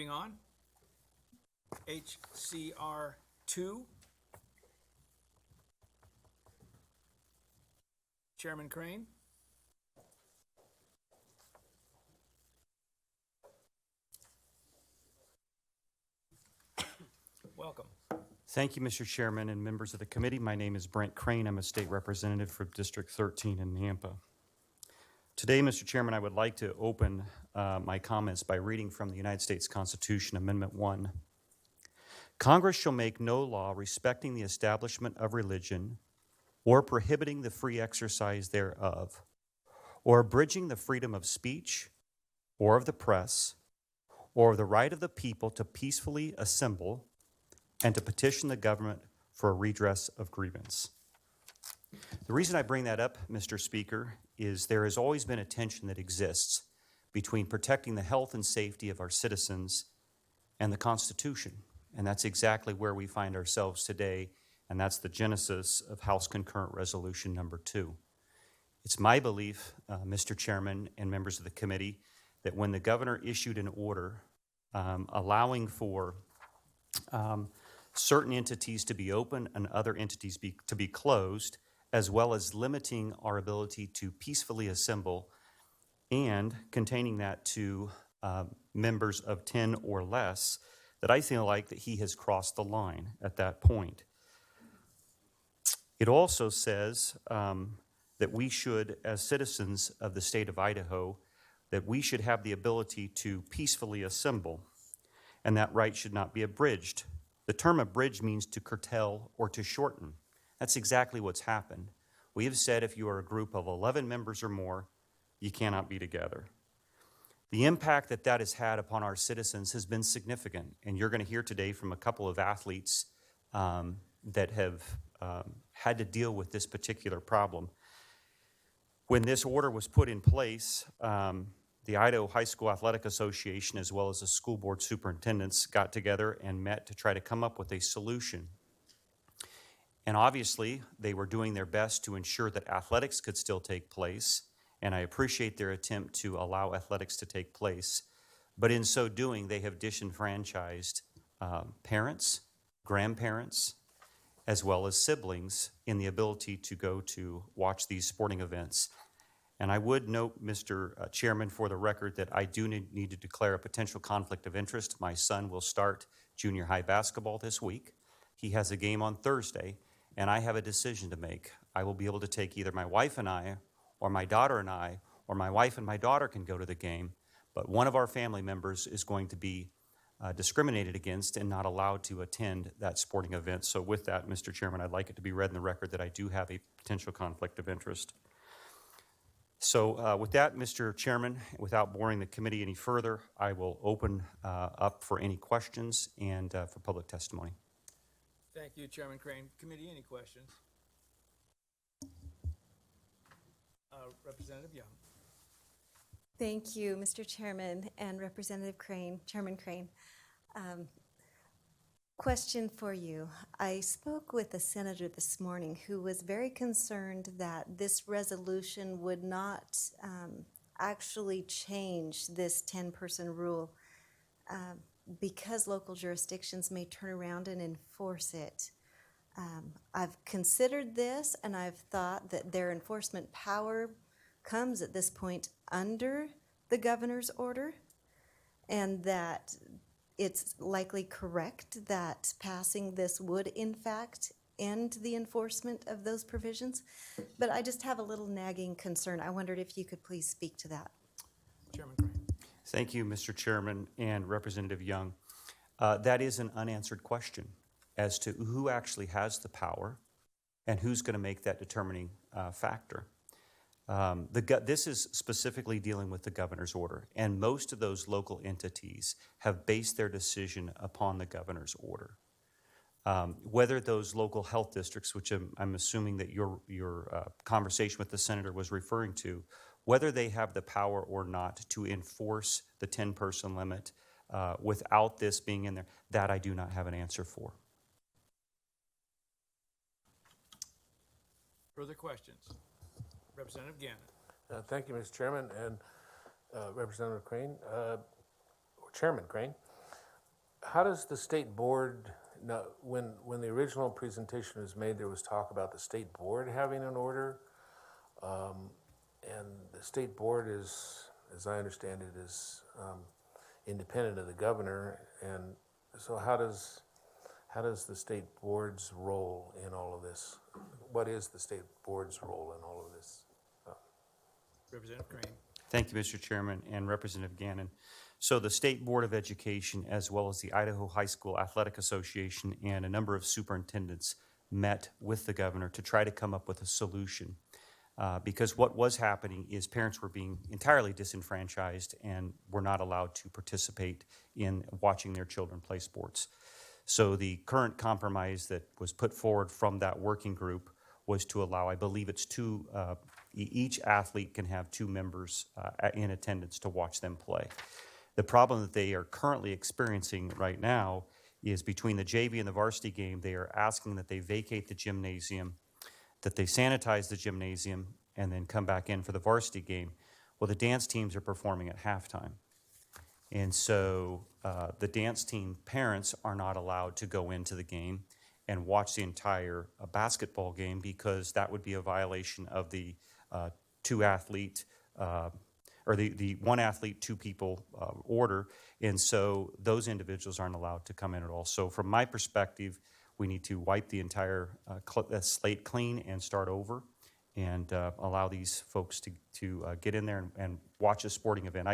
Moving on. HCR 2. Chairman Crane. Welcome. Thank you, Mr. Chairman and members of the committee. My name is Brent Crane. I'm a state representative for District 13 in Nampa. Today, Mr. Chairman, I would like to open my comments by reading from the United States Constitution, Amendment 1. Congress shall make no law respecting the establishment of religion or prohibiting the free exercise thereof, or abridging the freedom of speech or of the press, or the right of the people to peacefully assemble and to petition the government for a redress of grievance. The reason I bring that up, Mr. Speaker, is there has always been a tension that exists between protecting the health and safety of our citizens and the Constitution. And that's exactly where we find ourselves today, and that's the genesis of House Concurrent Resolution number 2. It's my belief, Mr. Chairman and members of the committee, that when the governor issued an order allowing for certain entities to be open and other entities to be closed, as well as limiting our ability to peacefully assemble and containing that to members of 10 or less, that I feel like that he has crossed the line at that point. It also says that we should, as citizens of the state of Idaho, that we should have the ability to peacefully assemble, and that right should not be abridged. The term abridged means to curtail or to shorten. That's exactly what's happened. We have said if you are a group of 11 members or more, you cannot be together. The impact that that has had upon our citizens has been significant, and you're going to hear today from a couple of athletes that have had to deal with this particular problem. When this order was put in place, the Idaho High School Athletic Association, as well as the school board superintendents, got together and met to try to come up with a solution. And obviously, they were doing their best to ensure that athletics could still take place, and I appreciate their attempt to allow athletics to take place. But in so doing, they have disenfranchised parents, grandparents, as well as siblings in the ability to go to watch these sporting events. And I would note, Mr. Chairman, for the record, that I do need to declare a potential conflict of interest. My son will start junior high basketball this week. He has a game on Thursday, and I have a decision to make. I will be able to take either my wife and I, or my daughter and I, or my wife and my daughter can go to the game, but one of our family members is going to be discriminated against and not allowed to attend that sporting event. So with that, Mr. Chairman, I'd like it to be read in the record that I do have a potential conflict of interest. So with that, Mr. Chairman, without boring the committee any further, I will open up for any questions and for public testimony. Thank you, Chairman Crane. Committee, any questions? Representative Young. Thank you, Mr. Chairman and Representative Crane, Chairman Crane. Question for you. I spoke with a senator this morning who was very concerned that this resolution would not actually change this 10-person rule because local jurisdictions may turn around and enforce it. I've considered this, and I've thought that their enforcement power comes at this point under the governor's order, and that it's likely correct that passing this would, in fact, end the enforcement of those provisions. But I just have a little nagging concern. I wondered if you could please speak to that. Chairman Crane. Thank you, Mr. Chairman and Representative Young. That is an unanswered question as to who actually has the power and who's going to make that determining factor. This is specifically dealing with the governor's order, and most of those local entities have based their decision upon the governor's order. Whether those local health districts, which I'm assuming that your conversation with the senator was referring to, whether they have the power or not to enforce the 10-person limit without this being in there, that I do not have an answer for. Further questions? Representative Gannon. Thank you, Mr. Chairman, and Representative Crane, or Chairman Crane. how does the state board, now, when the original presentation was made, there was talk about the state board having an order. And the state board is, as I understand it, is independent of the governor. And so how does the state board's role in all of this? What is the state board's role in all of this? Representative Crane. Thank you, Mr. Chairman and Representative Gannon. So the State Board of Education, as well as the Idaho High School Athletic Association and a number of superintendents met with the governor to try to come up with a solution. Because what was happening is parents were being entirely disenfranchised and were not allowed to participate in watching their children play sports. So the current compromise that was put forward from that working group was to allow, I believe it's two, each athlete can have 2 members in attendance to watch them play. The problem that they are currently experiencing right now is between the JV and the varsity game, they are asking that they vacate the gymnasium, that they sanitize the gymnasium, and then come back in for the varsity game. Well, the dance teams are performing at halftime. And so the dance team parents are not allowed to go into the game and watch the entire basketball game because that would be a violation of the 2-athlete or the 1 athlete, 2 people order. And so those individuals aren't allowed to come in at all. So from my perspective, we need to wipe the entire slate clean and start over and allow these folks to get in there and watch a sporting event.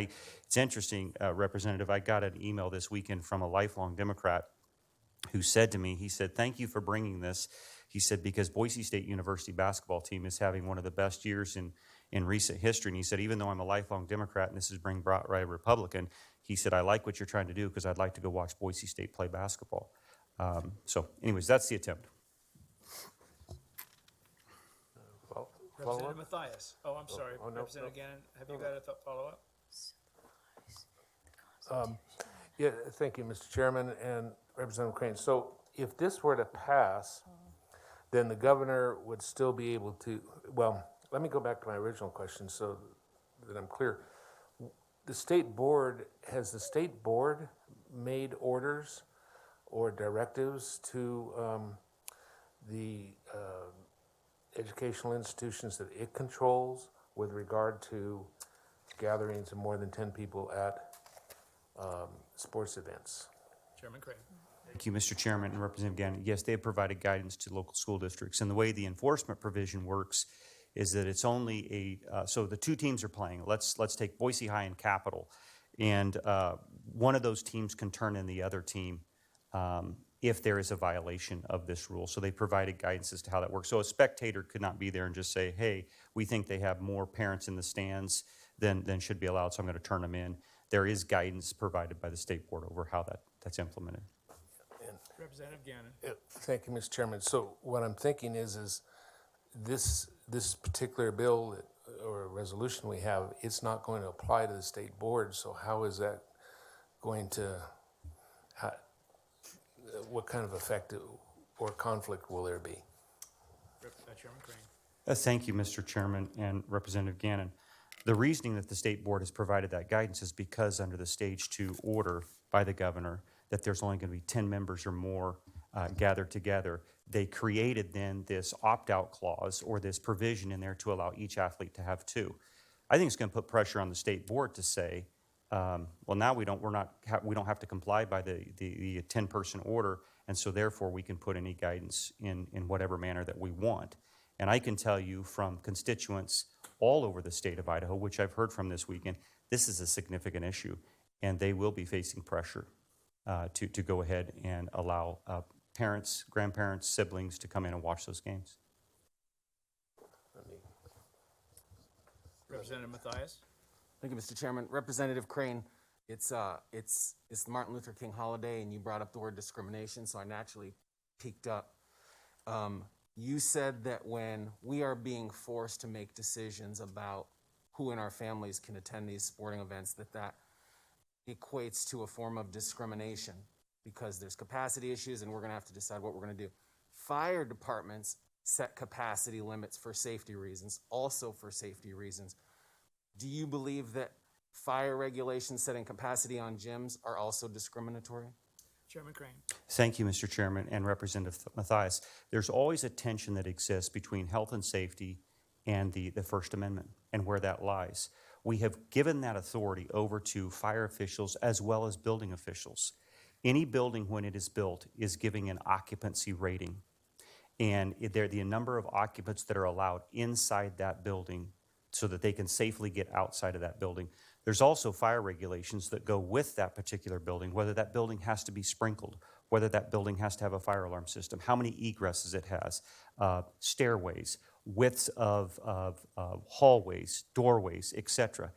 It's interesting, Representative, I got an email this weekend from a lifelong Democrat who said to me, he said, "Thank you for bringing this." He said, "Because Boise State University basketball team is having one of the best years in recent history." And he said, "Even though I'm a lifelong Democrat and this is being brought by a Republican," he said, "I like what you're trying to do because I'd like to go watch Boise State play basketball." So anyways, that's the attempt. Representative Mathias. Oh, I'm sorry. no, Representative Gannon, have you got a follow-up? Yeah, thank you, Mr. Chairman and Representative Crane. So if this were to pass, then the governor would still be able to, well, let me go back to my original question so that I'm clear. The state board, has the state board made orders or directives to the educational institutions that it controls with regard to gatherings of more than 10 people at sports events? Chairman Crane. Thank you, Mr. Chairman and Representative Gannon. Yes, they have provided guidance to local school districts. And the way the enforcement provision works is that it's only so the 2 teams are playing. Let's take Boise High and Capital. And one of those teams can turn in the other team if there is a violation of this rule. So they provided guidance as to how that works. So a spectator could not be there and just say, "Hey, we think they have more parents in the stands than should be allowed, so I'm going to turn them in." There is guidance provided by the state board over how that's implemented. Representative Gannon. Thank you, Mr. Chairman. So what I'm thinking is this particular bill or resolution we have, it's not going to apply to the state board. So how is that going to, what kind of effect or conflict will there be? Chairman Crane. Thank you, Mr. Chairman and Representative Gannon. The reasoning that the state board has provided that guidance is because under the Stage 2 order by the governor that there's only going to be 10 members or more gathered together. They created then this opt-out clause or this provision in there to allow each athlete to have 2. I think it's going to put pressure on the state board to say, well, now we don't have to comply by the 10-person order, and so therefore we can put any guidance in whatever manner that we want. And I can tell you from constituents all over the state of Idaho, which I've heard from this weekend, this is a significant issue, and they will be facing pressure to go ahead and allow parents, grandparents, siblings to come in and watch those games. Representative Mathias. Thank you, Mr. Chairman. Representative Crane, it's the Martin Luther King holiday, and you brought up the word discrimination, so I naturally peeked up. You said that when we are being forced to make decisions about who in our families can attend these sporting events, that equates to a form of discrimination because there's capacity issues and we're going to have to decide what we're going to do. Fire departments set capacity limits for safety reasons, also for safety reasons. Do you believe that fire regulations setting capacity on gyms are also discriminatory? Chairman Crane. Thank you, Mr. Chairman and Representative Mathias. There's always a tension that exists between health and safety and the First Amendment and where that lies. We have given that authority over to fire officials as well as building officials. Any building, when it is built, is giving an occupancy rating. And the number of occupants that are allowed inside that building so that they can safely get outside of that building. There's also fire regulations that go with that particular building, whether that building has to be sprinkled, whether that building has to have a fire alarm system, how many egresses it has, stairways, widths of hallways, doorways, etc.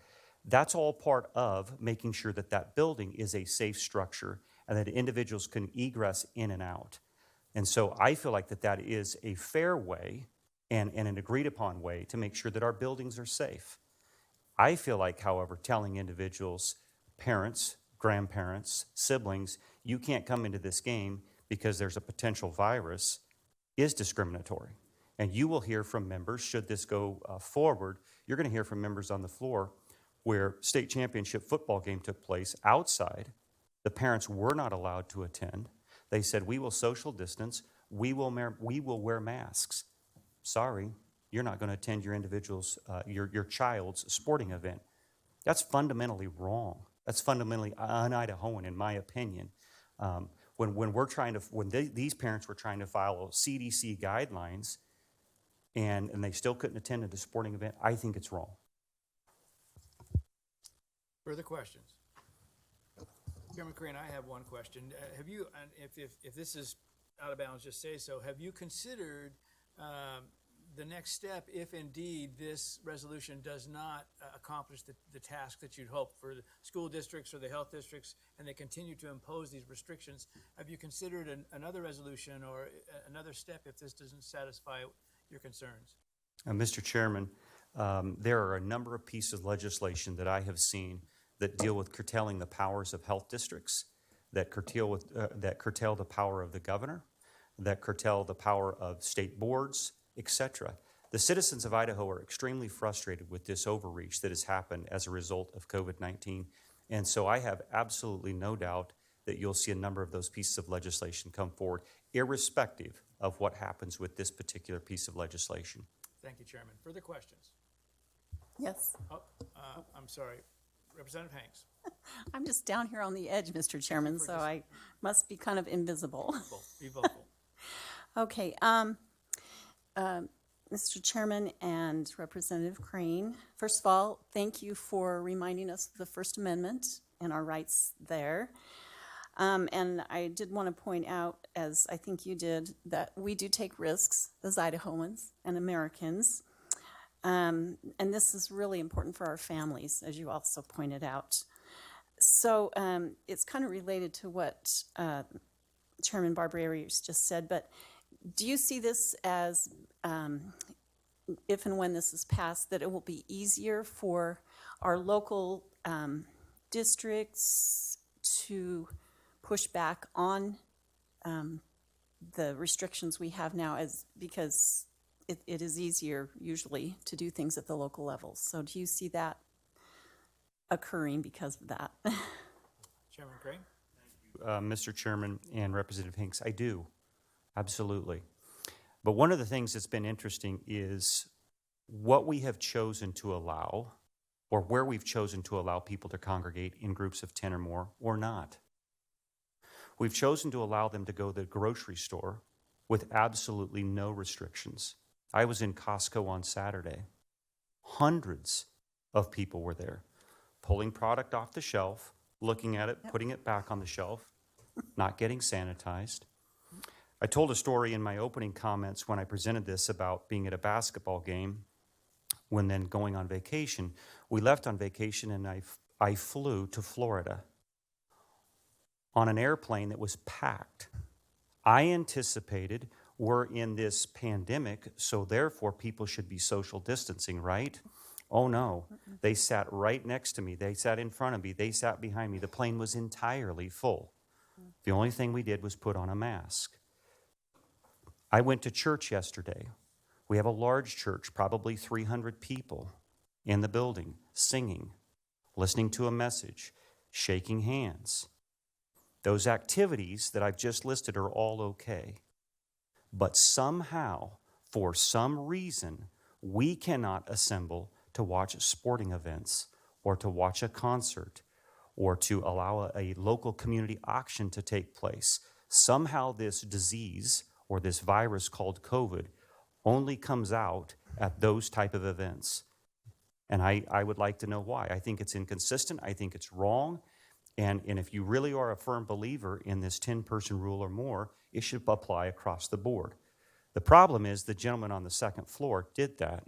That's all part of making sure that that building is a safe structure and that individuals can egress in and out. And so I feel like that is a fair way and an agreed upon way to make sure that our buildings are safe. I feel like, however, telling individuals, parents, grandparents, siblings, you can't come into this game because there's a potential virus is discriminatory. And you will hear from members, should this go forward, you're going to hear from members on the floor where state championship football game took place outside. The parents were not allowed to attend. They said, we will social distance, we will wear masks. Sorry, you're not going to attend your individual's, your child's sporting event. That's fundamentally wrong. That's fundamentally un-Idahoan, in my opinion. When these parents were trying to follow CDC guidelines and they still couldn't attend a sporting event, I think it's wrong. Further questions? Chairman Crane, I have one question. Have you, and if this is out of bounds, just say so, have you considered the next step if indeed this resolution does not accomplish the task that you'd hope for the school districts or the health districts, and they continue to impose these restrictions? Have you considered another resolution or another step if this doesn't satisfy your concerns? Mr. Chairman, there are a number of pieces of legislation that I have seen that deal with curtailing the powers of health districts, that curtail the power of the governor, that curtail the power of state boards, etc. The citizens of Idaho are extremely frustrated with this overreach that has happened as a result of COVID-19. And so I have absolutely no doubt that you'll see a number of those pieces of legislation come forward, irrespective of what happens with this particular piece of legislation. Thank you, Chairman. Further questions? Yes, Oh, I'm sorry. Representative Hanks. I'm just down here on the edge, Mr. Chairman, so I must be kind of invisible. Be vocal. Okay, Mr. Chairman and Representative Crane, first of all, thank you for reminding us of the First Amendment and our rights there. And I did want to point out, as I think you did, that we do take risks as Idahoans and Americans. And this is really important for our families, as you also pointed out. So it's kind of related to what Chairman Barbarius just said, but do you see this as, if and when this is passed, that it will be easier for our local districts to push back on the restrictions we have now, because it is easier usually to do things at the local level? So do you see that occurring because of that? Chairman Crane. Mr. Chairman and Representative Hanks, I do, absolutely. But one of the things that's been interesting is what we have chosen to allow, or where we've chosen to allow people to congregate in groups of 10 or more, or not. We've chosen to allow them to go to the grocery store with absolutely no restrictions. I was in Costco on Saturday. Hundreds of people were there, pulling product off the shelf, looking at it, putting it back on the shelf, not getting sanitized. I told a story in my opening comments when I presented this about being at a basketball game, when then going on vacation. We left on vacation and I flew to Florida on an airplane that was packed. I anticipated we're in this pandemic, so therefore people should be social distancing, right? Oh no, they sat right next to me. They sat in front of me. They sat behind me. The plane was entirely full. The only thing we did was put on a mask. I went to church yesterday. We have a large church, probably 300 people in the building, singing, listening to a message, shaking hands. Those activities that I've just listed are all okay. But somehow, for some reason, we cannot assemble to watch sporting events or to watch a concert or to allow a local community auction to take place. Somehow this disease or this virus called COVID only comes out at those type of events. And I would like to know why. I think it's inconsistent. I think it's wrong. And if you really are a firm believer in this 10-person rule or more, it should apply across the board. The problem is the gentleman on the second floor did that,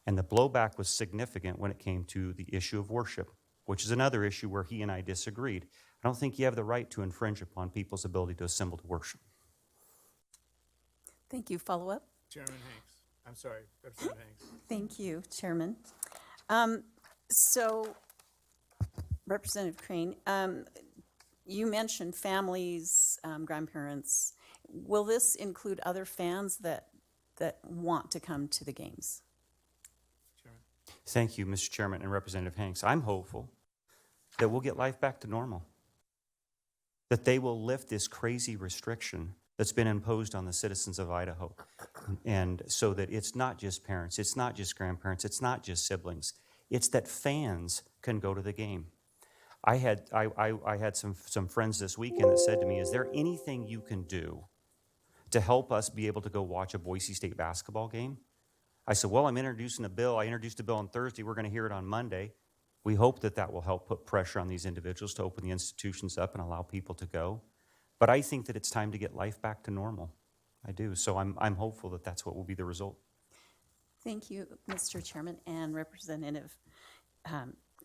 and the blowback was significant when it came to the issue of worship, which is another issue where he and I disagreed. I don't think you have the right to infringe upon people's ability to assemble to worship. Thank you. Follow up? Chairman Hanks. I'm sorry, Representative Hanks. Thank you, Chairman. So, Representative Crane, you mentioned families, grandparents. Will this include other fans that want to come to the games? Chairman. Thank you, Mr. Chairman and Representative Hanks. I'm hopeful that we'll get life back to normal, that they will lift this crazy restriction that's been imposed on the citizens of Idaho, and so that it's not just parents, it's not just grandparents, it's not just siblings, it's that fans can go to the game. I had some friends this weekend that said to me, is there anything you can do to help us be able to go watch a Boise State basketball game? I said, well, I'm introducing a bill. I introduced a bill on Thursday. We're going to hear it on Monday. We hope that will help put pressure on these individuals to open the institutions up and allow people to go. But I think that it's time to get life back to normal. I do. So I'm hopeful that that's what will be the result. Thank you, Mr. Chairman and Representative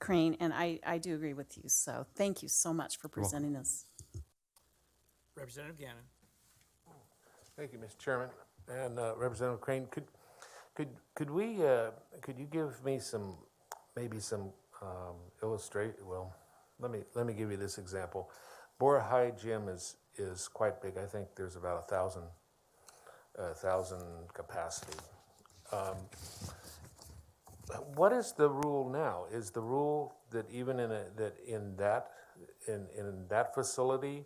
Crane, and I do agree with you. So thank you so much for presenting this. Representative Gannon. Thank you, Mr. Chairman. And Representative Crane, could you give me maybe some illustrate? Well, let me give you this example. Bora High Gym is quite big. I think there's about 1,000 capacity. What is the rule now? Is the rule that even in that facility,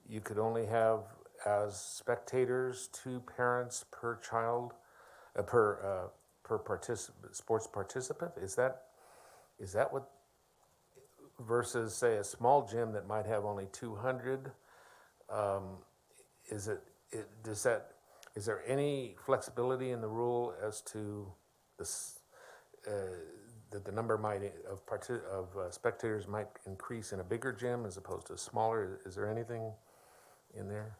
you could only have as spectators 2 parents per child, per sports participant? Is that what? Versus say a small gym that might have only 200. Is there any flexibility in the rule as to this? That the number of spectators might increase in a bigger gym as opposed to a smaller? Is there anything in there?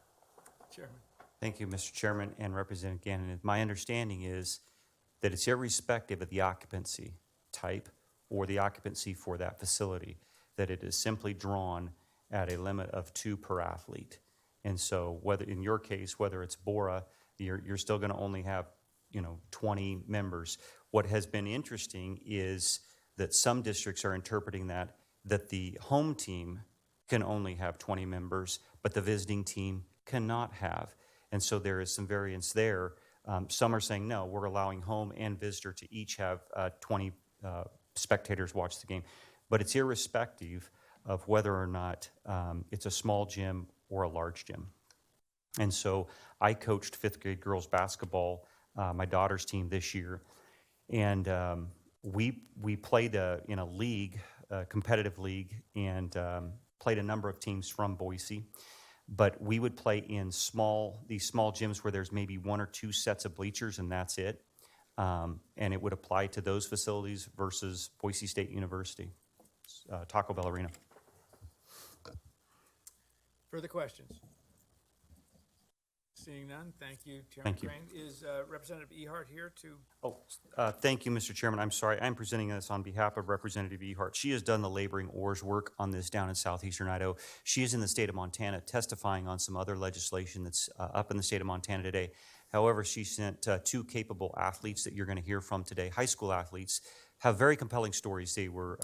Chairman. Thank you, Mr. Chairman and Representative Gannon. My understanding is that it's irrespective of the occupancy type or the occupancy for that facility, that it is simply drawn at a limit of 2 per athlete. And so whether in your case, whether it's Bora, you're still going to only have 20 members. What has been interesting is that some districts are interpreting that the home team can only have 20 members, but the visiting team cannot have. And so there is some variance there. Some are saying, no, we're allowing home and visitor to each have 20 spectators watch the game. But it's irrespective of whether or not it's a small gym or a large gym. And so I coached 5th grade girls basketball, my daughter's team this year, and we played in a league, a competitive league, and played a number of teams from Boise. But we would play in these small gyms where there's maybe 1 or 2 sets of bleachers, and that's it. And it would apply to those facilities versus Boise State University, Taco Bell Arena. Further questions? Seeing none, thank you, Chairman Thank you. Crane. Is Representative Ehart here to? Thank you, Mr. Chairman. I'm sorry. I'm presenting this on behalf of Representative Ehart. She has done the laboring oars work on this down in southeastern Idaho. She is in the state of Montana testifying on some other legislation that's up in the state of Montana today. However, she sent 2 capable athletes that you're going to hear from today, high school athletes, have very compelling stories. They were,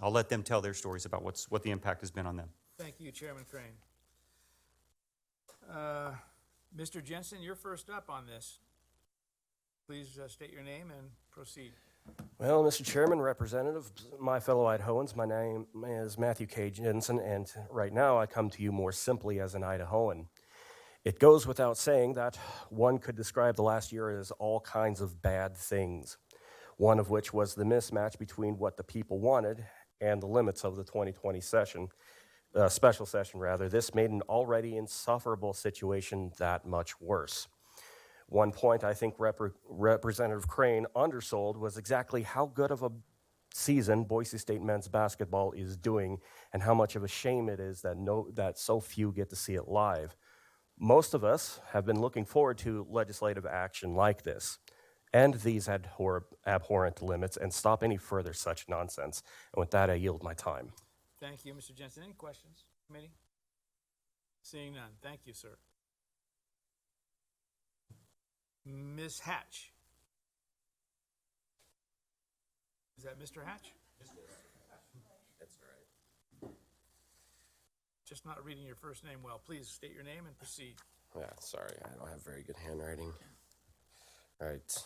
I'll let them tell their stories about what the impact has been on them. Thank you, Chairman Crane. Mr. Jensen, you're first up on this. Please state your name and proceed. Well, Mr. Chairman, Representative, my fellow Idahoans, my name is Matthew K. Jensen, and right now I come to you more simply as an Idahoan. It goes without saying that one could describe the last year as all kinds of bad things, one of which was the mismatch between what the people wanted and the limits of the 2020 session, special session rather. This made an already insufferable situation that much worse. One point I think Representative Crane undersold was exactly how good of a season Boise State men's basketball is doing and how much of a shame it is that so few get to see it live. Most of us have been looking forward to legislative action like this, end these abhorrent limits, and stop any further such nonsense. And with that, I yield my time. Thank you, Mr. Jensen. Any questions, committee? Seeing none. Thank you, sir. Ms. Hatch. Is that Mr. Hatch? That's all right. Just not reading your first name well. Please state your name and proceed. Yeah, sorry, I don't have very good handwriting. All right.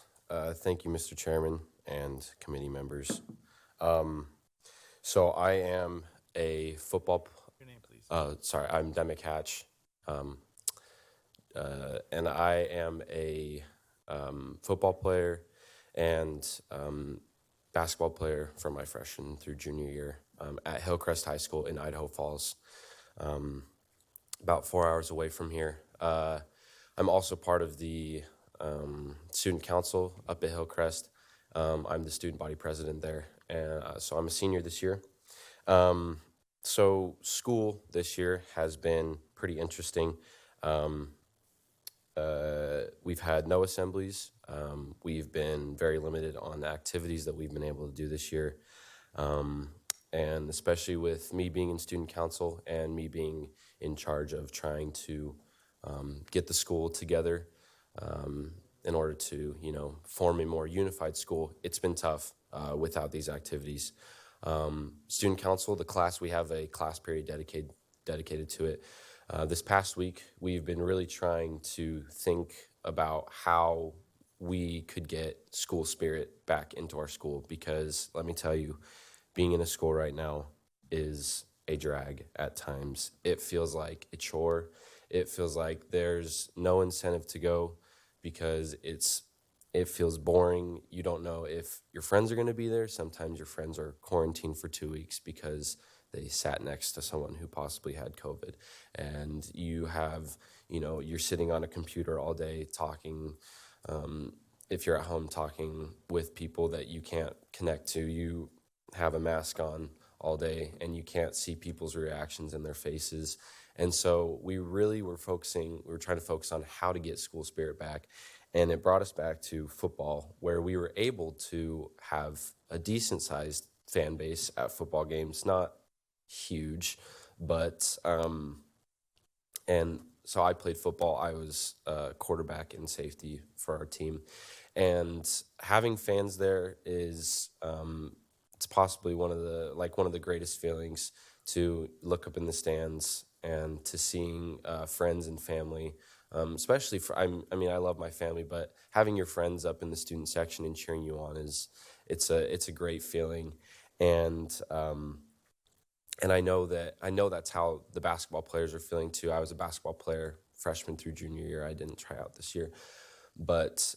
Thank you, Mr. Chairman and committee members. So I am a football. Your name, please. Sorry, I'm Demick Hatch, and I am a football player and basketball player from my freshman through junior year at Hillcrest High School in Idaho Falls, about 4 hours away from here. I'm also part of the student council up at Hillcrest. I'm the student body president there, and so I'm a senior this year. So school this year has been pretty interesting. We've had no assemblies. We've been very limited on the activities that we've been able to do this year. And especially with me being in student council and me being in charge of trying to get the school together in order to, form a more unified school, it's been tough without these activities. Student council, the class, we have a class period dedicated to it. This past week, we've been really trying to think about how we could get school spirit back into our school, because let me tell you, being in a school right now is a drag at times. It feels like a chore. It feels like there's no incentive to go because it feels boring. You don't know if your friends are going to be there. Sometimes your friends are quarantined for 2 weeks because they sat next to someone who possibly had COVID. And you have, you're sitting on a computer all day talking. If you're at home talking with people that you can't connect to, you have a mask on all day and you can't see people's reactions in their faces. And so we really were trying to focus on how to get school spirit back. And it brought us back to football, where we were able to have a decent sized fan base at football games, not huge, but, and so I played football. I was quarterback and safety for our team. And having fans there is, it's possibly one of the greatest feelings, to look up in the stands and to seeing friends and family, especially I love my family, but having your friends up in the student section and cheering you on it's a great feeling. And I know that's how the basketball players are feeling too. I was a basketball player freshman through junior year. I didn't try out this year, but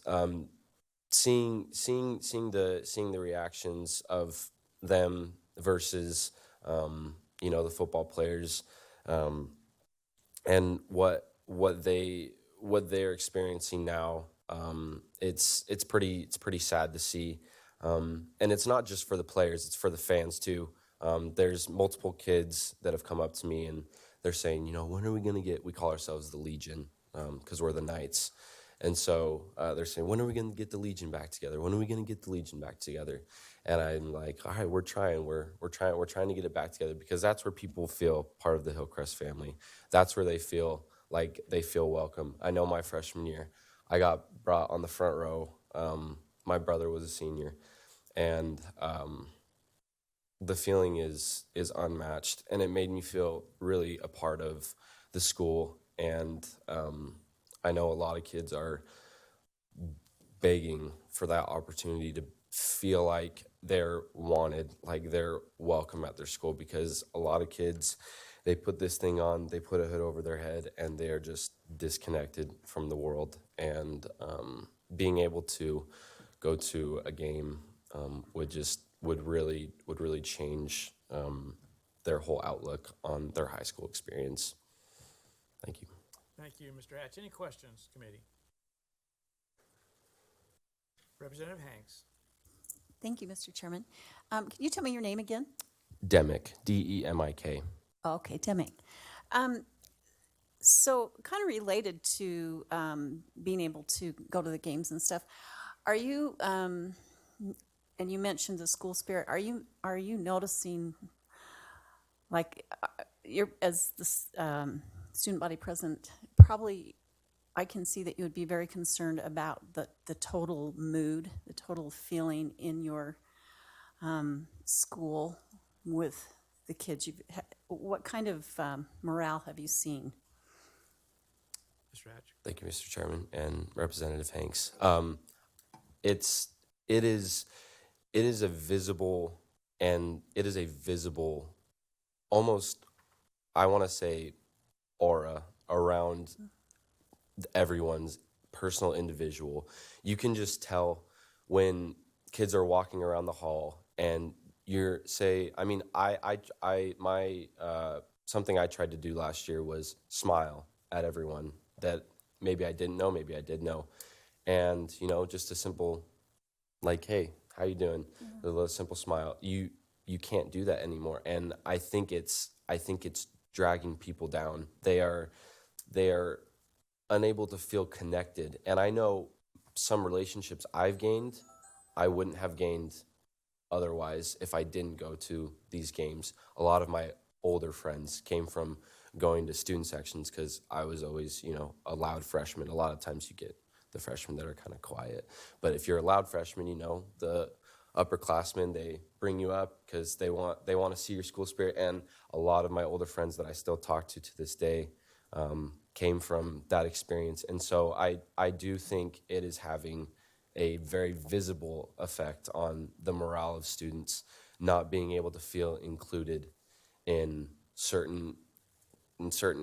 seeing the reactions of them versus the football players, and what they're experiencing now, it's pretty sad to see, and it's not just for the players, it's for the fans too. There's multiple kids that have come up to me and they're saying, when are we going to we call ourselves the Legion, because we're the Knights. And so they're saying, when are we going to get the Legion back together? When are we going to get the Legion back together? And I'm like, all right, we're trying to get it back together, because that's where people feel part of the Hillcrest family. That's where they feel like they feel welcome. I know my freshman year, I got brought on the front row. My brother was a senior, and the feeling is unmatched, and it made me feel really a part of the school. And I know a lot of kids are begging for that opportunity to feel like they're wanted, like they're welcome at their school, because a lot of kids, they put this thing on, they put a hood over their head, and they're just disconnected from the world. And being able to go to a game would really change their whole outlook on their high school experience. Thank you. Thank you, Mr. Hatch. Any questions, committee? Representative Hanks. Thank you, Mr. Chairman. Can you tell me your name again? Demick, Demik. Okay, Demi. So kind of related to being able to go to the games and stuff, are you, and you mentioned the school spirit, are you noticing, like, you're, as the student body president, probably I can see that you would be very concerned about the total mood, the total feeling in your school with the kids. What kind of morale have you seen? Mr. Hatch. Thank you, Mr. Chairman and Representative Hanks. It is a visible, almost, I want to say, aura around everyone's personal individual. You can just tell when kids are walking around the hall and something I tried to do last year was smile at everyone that maybe I didn't know, maybe I did know. And, just a simple, like, hey, how you doing? A little simple smile. You can't do that anymore. And I think it's dragging people down. They are unable to feel connected. And I know some relationships I've gained, I wouldn't have gained otherwise if I didn't go to these games. A lot of my older friends came from going to student sections because I was always, a loud freshman. A lot of times you get the freshmen that are kind of quiet. But if you're a loud freshman, the upperclassmen, they bring you up because they want to see your school spirit. And a lot of my older friends that I still talk to this day came from that experience. And so I do think it is having a very visible effect on the morale of students, not being able to feel included in certain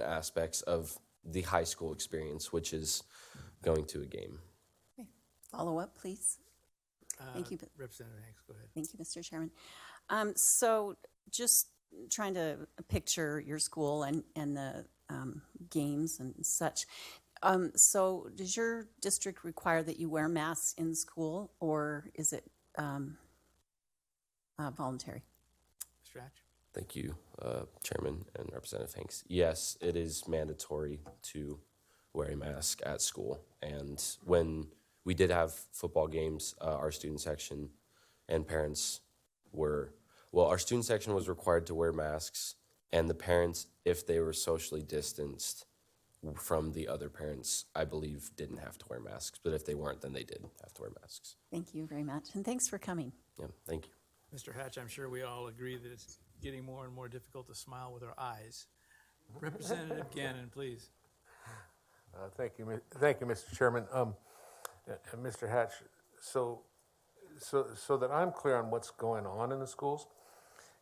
aspects of the high school experience, which is going to a game. Okay. Follow up, please. Thank you. Representative Hanks, go ahead. Thank you, Mr. Chairman. So just trying to picture your school and the games and such. So does your district require that you wear masks in school, or is it voluntary? Mr. Hatch. Thank you, Chairman and Representative Hanks. Yes, it is mandatory to wear a mask at school. And when we did have football games, our student section and parents our student section was required to wear masks, and the parents, if they were socially distanced from the other parents, I believe didn't have to wear masks. But if they weren't, then they did have to wear masks. Thank you very much, and thanks for coming. Yeah, thank you. Mr. Hatch, I'm sure we all agree that it's getting more and more difficult to smile with our eyes. Representative Gannon, please. Thank you, Mr. Chairman. And Mr. Hatch, so that I'm clear on what's going on in the schools,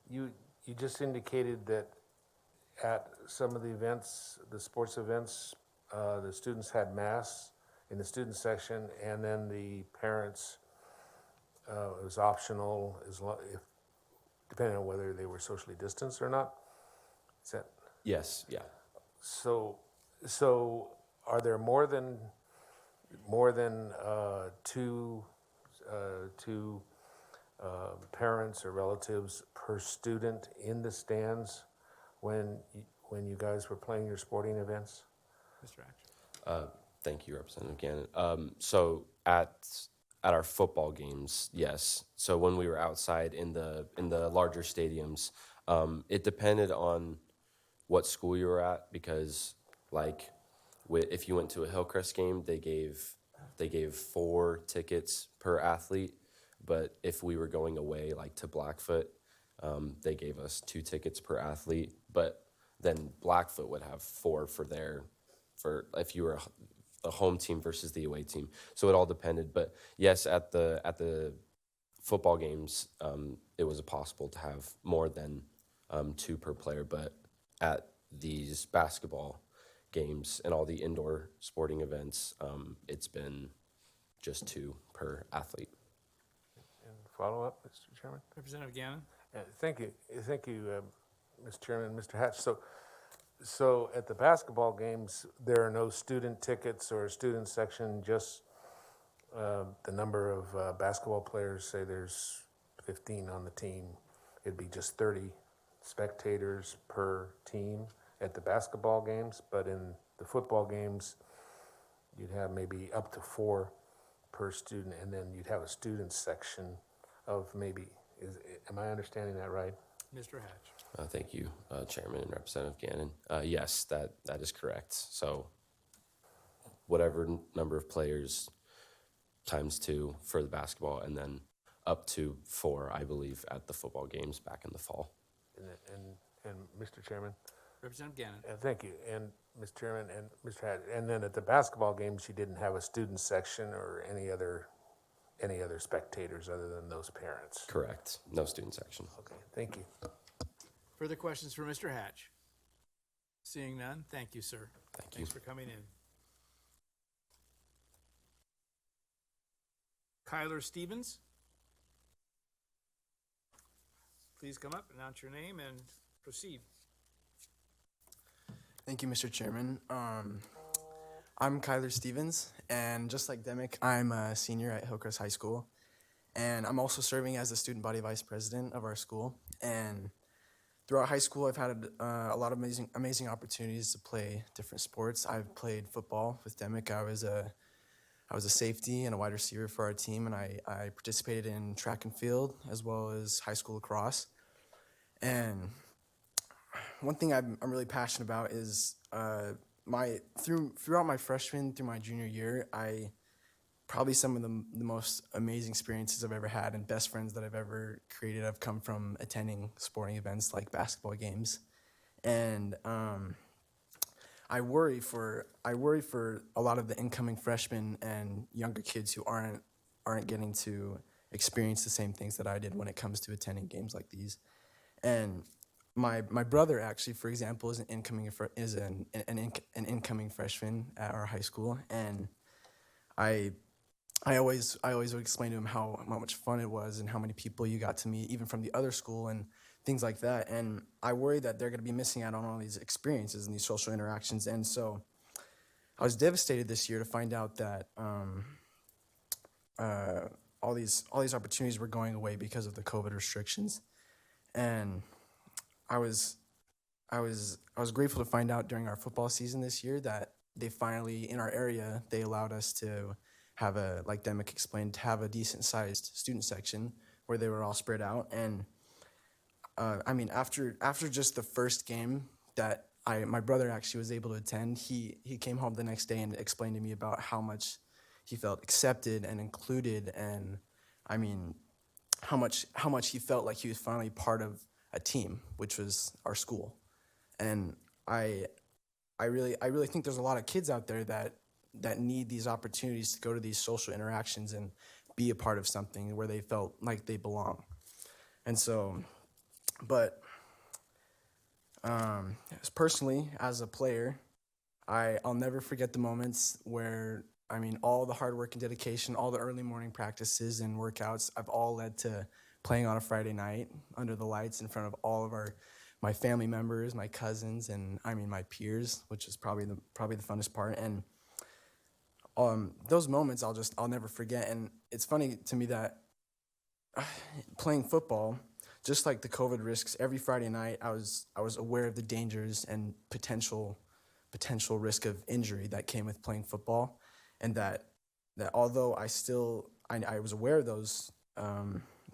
you just indicated that at some of the events, the sports events, the students had masks in the student section, and then the parents, it was optional, depending on whether they were socially distanced or not. Is that? Yes, yeah. So are there more than two parents or relatives per student in the stands when you guys were playing your sporting events? Mr. Hatch. Thank you, Representative Gannon. So at our football games, yes. So when we were outside in the larger stadiums, it depended on what school you were at, because if you went to a Hillcrest game, they gave 4 tickets per athlete. But if we were going away to Blackfoot, they gave us 2 tickets per athlete. But then Blackfoot would have 4 for if you were a home team versus the away team. So it all depended. But yes, at the football games, it was possible to have more than 2 per player, but at these basketball games and all the indoor sporting events, it's been just 2 per athlete. And follow up, Mr. Chairman? Representative Gannon? Thank you, Mr. Chairman, Mr. Hatch. So at the basketball games, there are no student tickets or student section, just the number of basketball players, say there's 15 on the team, it'd be just 30 spectators per team at the basketball games, but in the football games, you'd have maybe up to 4 per student, and then you'd have a student section of maybe, am I understanding that right? Mr. Hatch? Thank you, Chairman and Representative Gannon. Yes, that is correct. So whatever number of players times 2 for the basketball, and then up to 4, I believe, at the football games back in the fall. And Mr. Chairman? Representative Gannon? Thank you, and Mr. Chairman and Mr. Hatch. And then at the basketball games, you didn't have a student section or any other spectators other than those parents? Correct. No student section. Okay, thank you. Further questions for Mr. Hatch? Seeing none, thank you, sir. Thank you. Thanks for coming in. Kyler Stevens? Please come up, announce your name, and proceed. Thank you, Mr. Chairman. I'm Kyler Stevens, and just like Demick, I'm a senior at Hillcrest High School, and I'm also serving as the student body vice president of our school. And throughout high school, I've had a lot of amazing opportunities to play different sports. I've played football with Demick. I was a safety and a wide receiver for our team, and I participated in track and field as well as high school lacrosse. And one thing I'm really passionate about is throughout my freshman through my junior year, probably some of the most amazing experiences I've ever had and best friends that I've ever created have come from attending sporting events like basketball games. And I worry for a lot of the incoming freshmen and younger kids who aren't getting to experience the same things that I did when it comes to attending games like these. And my brother actually, for example, is an incoming freshman at our high school, and I always would explain to him how much fun it was and how many people you got to meet, even from the other school and things like that. And I worry that they're going to be missing out on all these experiences and these social interactions. And so I was devastated this year to find out that all these opportunities were going away because of the COVID restrictions. And I was grateful to find out during our football season this year that they finally, in our area, they allowed us to have like Demick explained, to have a decent sized student section where they were all spread out. And I mean, after just the first game that my brother actually was able to attend, he came home the next day and explained to me about how much he felt accepted and included, and I mean, how much he felt like he was finally part of a team, which was our school. And I really think there's a lot of kids out there that need these opportunities to go to these social interactions and be a part of something where they felt like they belong. And so, but personally, as a player, I'll never forget the moments where, I mean, all the hard work and dedication, all the early morning practices and workouts, I've all led to playing on a Friday night under the lights in front of all of my family members, my cousins, and I mean my peers, which is probably the funnest part. And those moments I'll never forget. And it's funny to me that playing football, just like the COVID risks, every Friday night I was aware of the dangers and potential risk of injury that came with playing football, and that although I was aware of those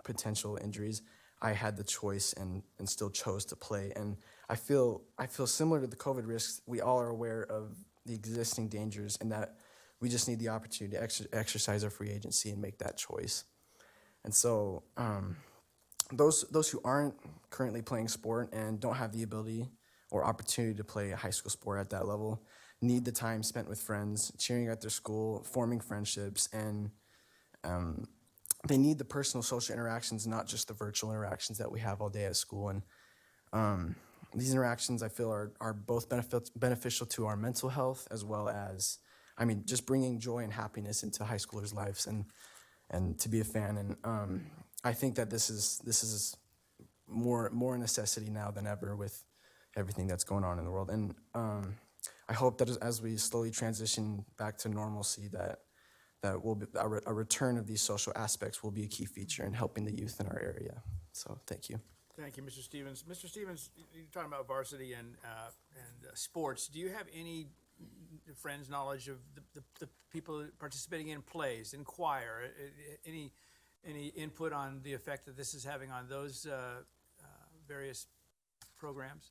potential injuries, I had the choice and still chose to play. And I feel similar to the COVID risks. We all are aware of the existing dangers, and that we just need the opportunity to exercise our free agency and make that choice. And so those who aren't currently playing sport and don't have the ability or opportunity to play a high school sport at that level need the time spent with friends, cheering at their school, forming friendships, and they need the personal social interactions, not just the virtual interactions that we have all day at school. And these interactions, I feel, are both beneficial to our mental health, as well as, I mean, just bringing joy and happiness into high schoolers' lives, and to be a fan. And I think that this is more a necessity now than ever with everything that's going on in the world. And I hope that as we slowly transition back to normalcy, that will be, a return of these social aspects will be a key feature in helping the youth in our area. So thank you. Thank you, Mr. Stevens. Mr. Stevens, you're talking about varsity and sports. Do you have any friends' knowledge of the people participating in plays, in choir? Any input on the effect that this is having on those various programs?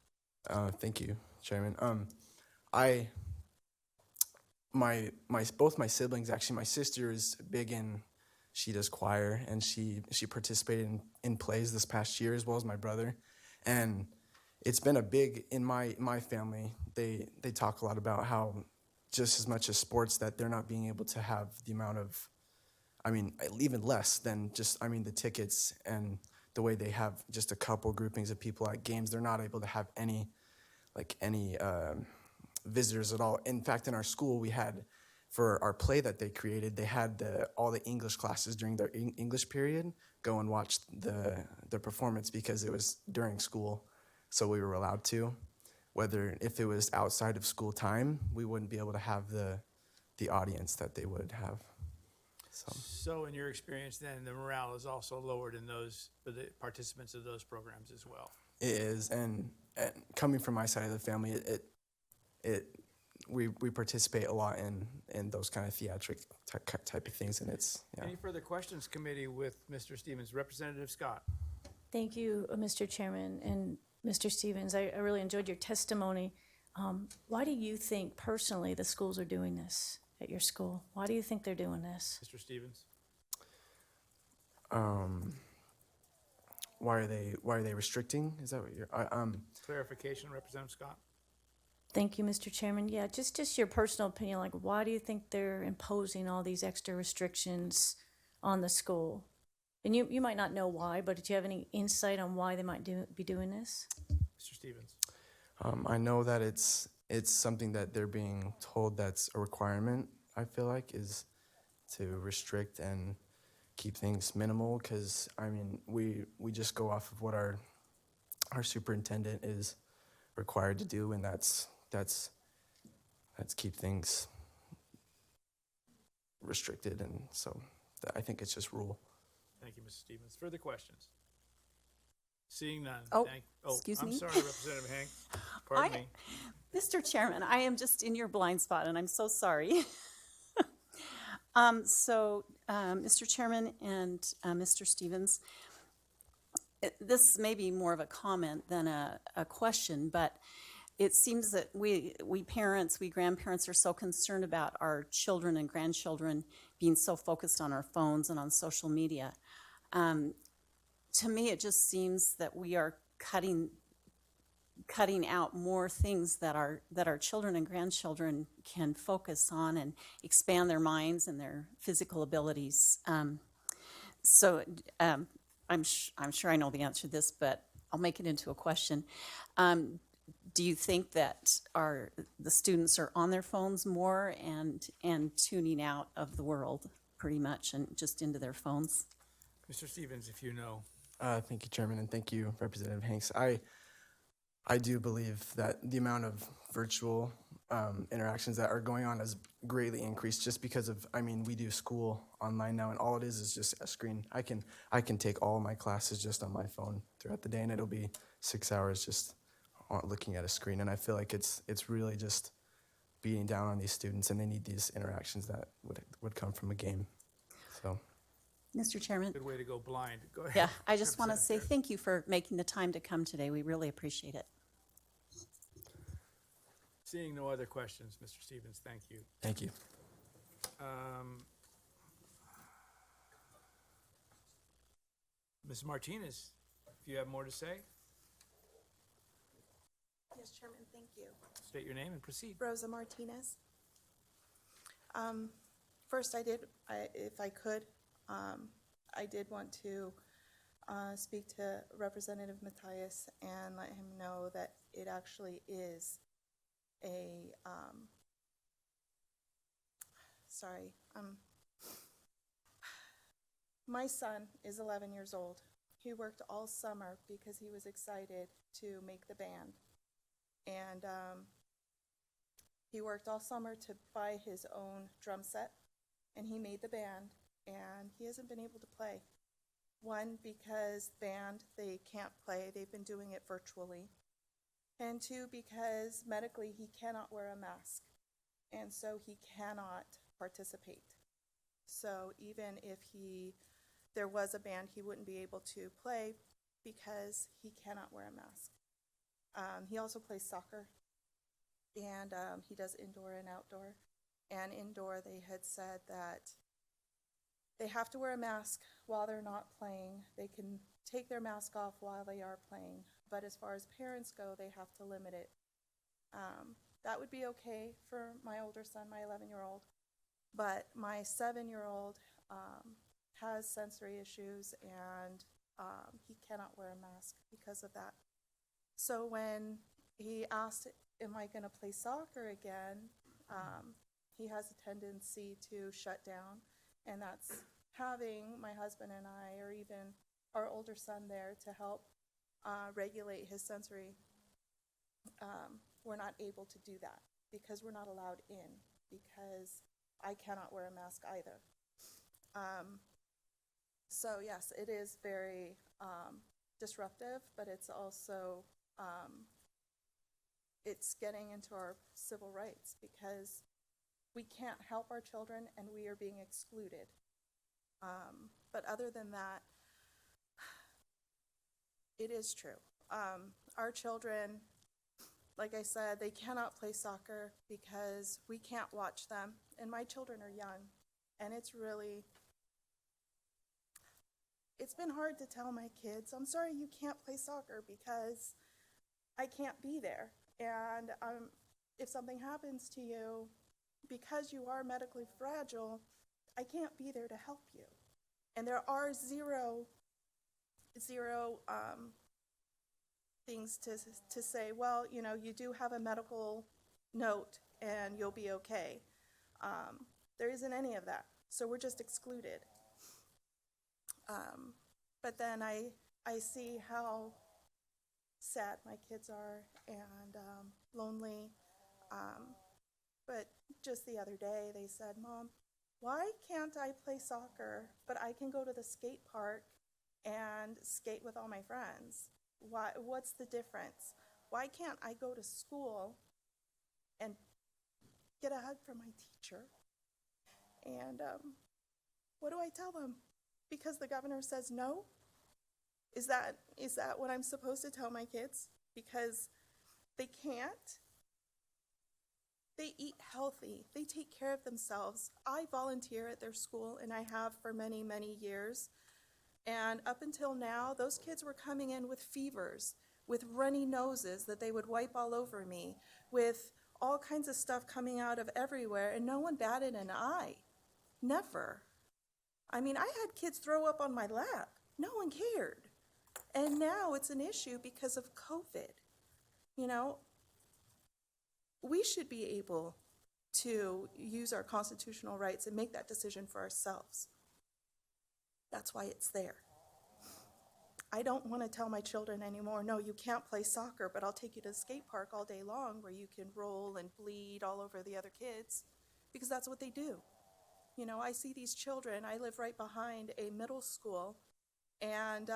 Thank you, Chairman. Both my siblings, actually, my sister is big in, she does choir, and she participated in plays this past year, as well as my brother. And it's been a big, in my family, they talk a lot about how just as much as sports, that they're not being able to have the amount of, I mean, even less than just, I mean, the tickets and the way they have just a couple groupings of people at games. They're not able to have any visitors at all. In fact, in our school, we had, for our play that they created, they had all the English classes during their English period go and watch the performance, because it was during school, so we were allowed to. If it was outside of school time, we wouldn't be able to have the audience that they would have. So in your experience, then, the morale is also lowered in those, for the participants of those programs as well. It is, and coming from my side of the family, we participate a lot in those kind of theatric type of things, and it's, yeah. Any further questions, committee, with Mr. Stevens? Representative Scott. Thank you, Mr. Chairman, and Mr. Stevens. I really enjoyed your testimony. Why do you think personally the schools are doing this at your school? Why do you think they're doing this? Mr. Stevens. Why are they restricting? Is that what you're? Clarification, Representative Scott. Thank you, Mr. Chairman. Yeah, just your personal opinion. Like, why do you think they're imposing all these extra restrictions on the school? And you might not know why, but do you have any insight on why they might be doing this? Mr. Stevens. I know that it's something that they're being told that's a requirement, I feel like, is to restrict and keep things minimal, because, I mean, we just go off of what our superintendent is required to do, and that's keep things restricted, and so I think it's just rule. Thank you, Mr. Stevens. Further questions? Seeing none. Excuse me. I'm sorry, Representative Hank. Pardon me. Mr. Chairman, I am just in your blind spot, and I'm so sorry. Mr. Chairman and Mr. Stevens, this may be more of a comment than a question, but it seems that we parents, we grandparents are so concerned about our children and grandchildren being so focused on our phones and on social media. To me, it just seems that we are cutting out more things that our children and grandchildren can focus on and expand their minds and their physical abilities. I'm sure I know the answer to this, but I'll make it into a question. Do you think that the students are on their phones more and tuning out of the world pretty much and just into their phones? Mr. Stevens, if you know. Thank you, Chairman, and thank you, Representative Hanks. I do believe that the amount of virtual interactions that are going on has greatly increased, just because of, I mean, we do school online now, and all it is just a screen. I can take all of my classes just on my phone throughout the day, and it'll be 6 hours just looking at a screen. And I feel like it's really just beating down on these students, and they need these interactions that would come from a game. So. Mr. Chairman. Good way to go blind. Go ahead. Yeah, I just want to say thank you for making the time to come today. We really appreciate it. Seeing no other questions, Mr. Stevens, thank you. Thank you. Ms. Martinez, if you have more to say, Yes, Chairman, thank you. state your name and proceed. Rosa Martinez. First, if I could, I did want to speak to Representative Matthias and let him know that it actually is a, sorry, my son is 11 years old. He worked all summer because he was excited to make the band. And he worked all summer to buy his own drum set, and he made the band, and he hasn't been able to play. One, because band, they can't play. They've been doing it virtually. And two, because medically he cannot wear a mask, and so he cannot participate. So even if there was a band, he wouldn't be able to play because he cannot wear a mask. He also plays soccer, and he does indoor and outdoor. And indoor, they had said that they have to wear a mask while they're not playing. They can take their mask off while they are playing, but as far as parents go, they have to limit it. That would be okay for my older son, my 11-year-old, but my 7-year-old has sensory issues, and he cannot wear a mask because of that. So when he asked, am I going to play soccer again, he has a tendency to shut down, and that's having my husband and I, or even our older son there to help regulate his sensory. We're not able to do that because we're not allowed in, because I cannot wear a mask either. So yes, it is very disruptive, but it's also, it's getting into our civil rights because we can't help our children and we are being excluded. But other than that, it is true. Our children, like I said, they cannot play soccer because we can't watch them. And my children are young, and it's been hard to tell my kids, I'm sorry you can't play soccer because I can't be there. And if something happens to you, because you are medically fragile, I can't be there to help you. And there are zero things to say, well, you know, you do have a medical note and you'll be okay. There isn't any of that. So we're just excluded. But then I see how sad my kids are and lonely. But just the other day they said, Mom, why can't I play soccer, but I can go to the skate park and skate with all my friends? What's the difference? Why can't I go to school and get a hug from my teacher? And what do I tell them? Because the governor says no? Is that what I'm supposed to tell my kids? Because they can't? They eat healthy. They take care of themselves. I volunteer at their school, and I have for many, many years. And up until now, those kids were coming in with fevers, with runny noses that they would wipe all over me, with all kinds of stuff coming out of everywhere, and no one batted an eye. Never. I mean, I had kids throw up on my lap. No one cared. And now it's an issue because of COVID. You know, we should be able to use our constitutional rights and make that decision for ourselves. That's why it's there. I don't want to tell my children anymore, no, you can't play soccer, but I'll take you to the skate park all day long where you can roll and bleed all over the other kids, because that's what they do. You know, I see these children, I live right behind a middle school, and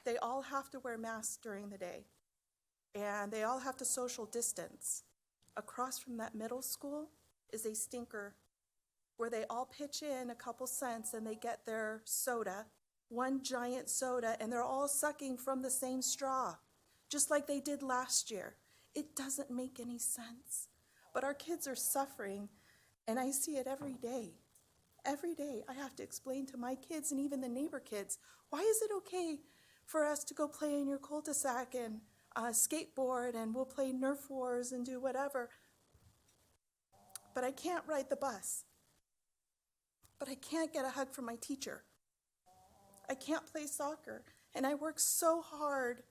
they all have to wear masks during the day, and they all have to social distance. Across from that middle school is a stinker where they all pitch in a couple cents and they get their soda, one giant soda, and they're all sucking from the same straw, just like they did last year. It doesn't make any sense. But our kids are suffering, and I see it every day. Every day I have to explain to my kids and even the neighbor kids, why is it okay for us to go play in your cul-de-sac and skateboard, and we'll play Nerf Wars and do whatever, but I can't ride the bus. But I can't get a hug from my teacher. I can't play soccer, and I work so hard,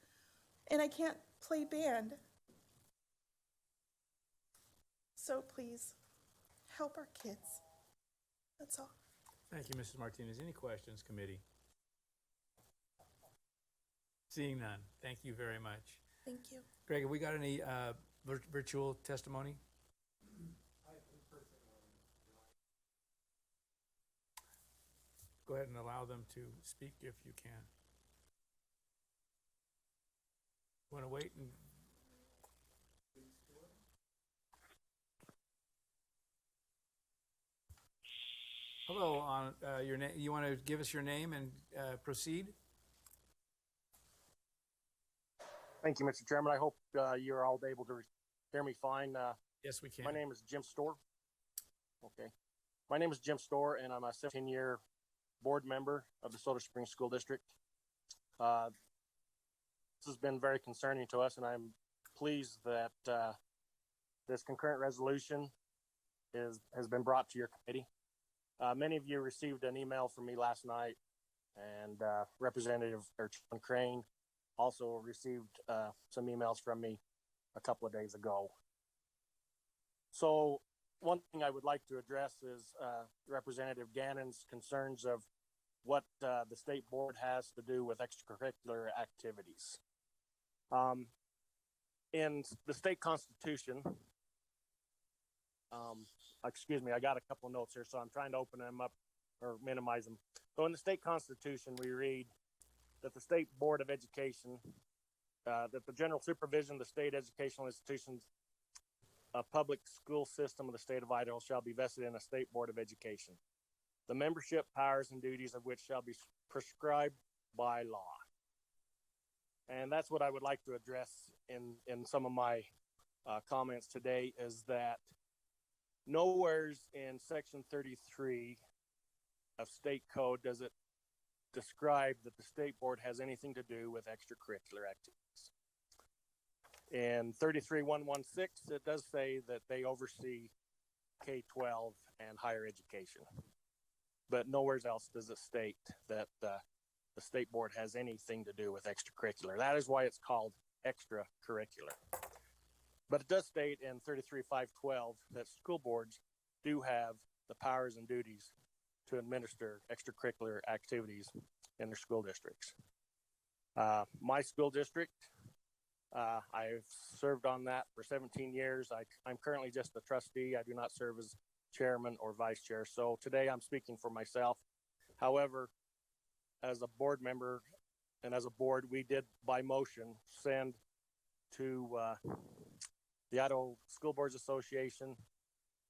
and I can't play band. So please, help our kids. That's all. Thank you, Mrs. Martinez. Any questions, committee? Seeing none, thank you very much. Thank you. Greg, have we got any virtual testimony? Go ahead and allow them to speak if you can. Want to wait and? Hello, on your name. You want to give us your name and proceed? Thank you, Mr. Chairman. I hope you're all able to hear me fine. Yes, we can. My name is Jim Storr. Okay. My name is Jim Storr, and I'm a 17-year board member of the Soda Springs School District. This has been very concerning to us, and I'm pleased that this concurrent resolution has been brought to your committee. Many of you received an email from me last night, and Representative Chairman Crane also received some emails from me a couple of days ago. So one thing I would like to address is Representative Gannon's concerns of what the state board has to do with extracurricular activities. In the state constitution, excuse me, I got a couple of notes here, so I'm trying to open them up or minimize them. So in the state constitution, we read that the state board of education, that the general supervision of the state educational institutions, a public school system of the state of Idaho shall be vested in a state board of education, the membership, powers, and duties of which shall be prescribed by law. And that's what I would like to address in some of my comments today, is that nowheres in section 33 of state code does it describe that the state board has anything to do with extracurricular activities. In 33116, it does say that they oversee K-12 and higher education, but nowhere else does it state that the state board has anything to do with extracurricular. That is why it's called extracurricular. But it does state in 33512 that school boards do have the powers and duties to administer extracurricular activities in their school districts. My school district, I've served on that for 17 years. I'm currently just a trustee. I do not serve as chairman or vice chair. So today I'm speaking for myself. However, as a board member and as a board, we did by motion send to the Idaho School Boards Association,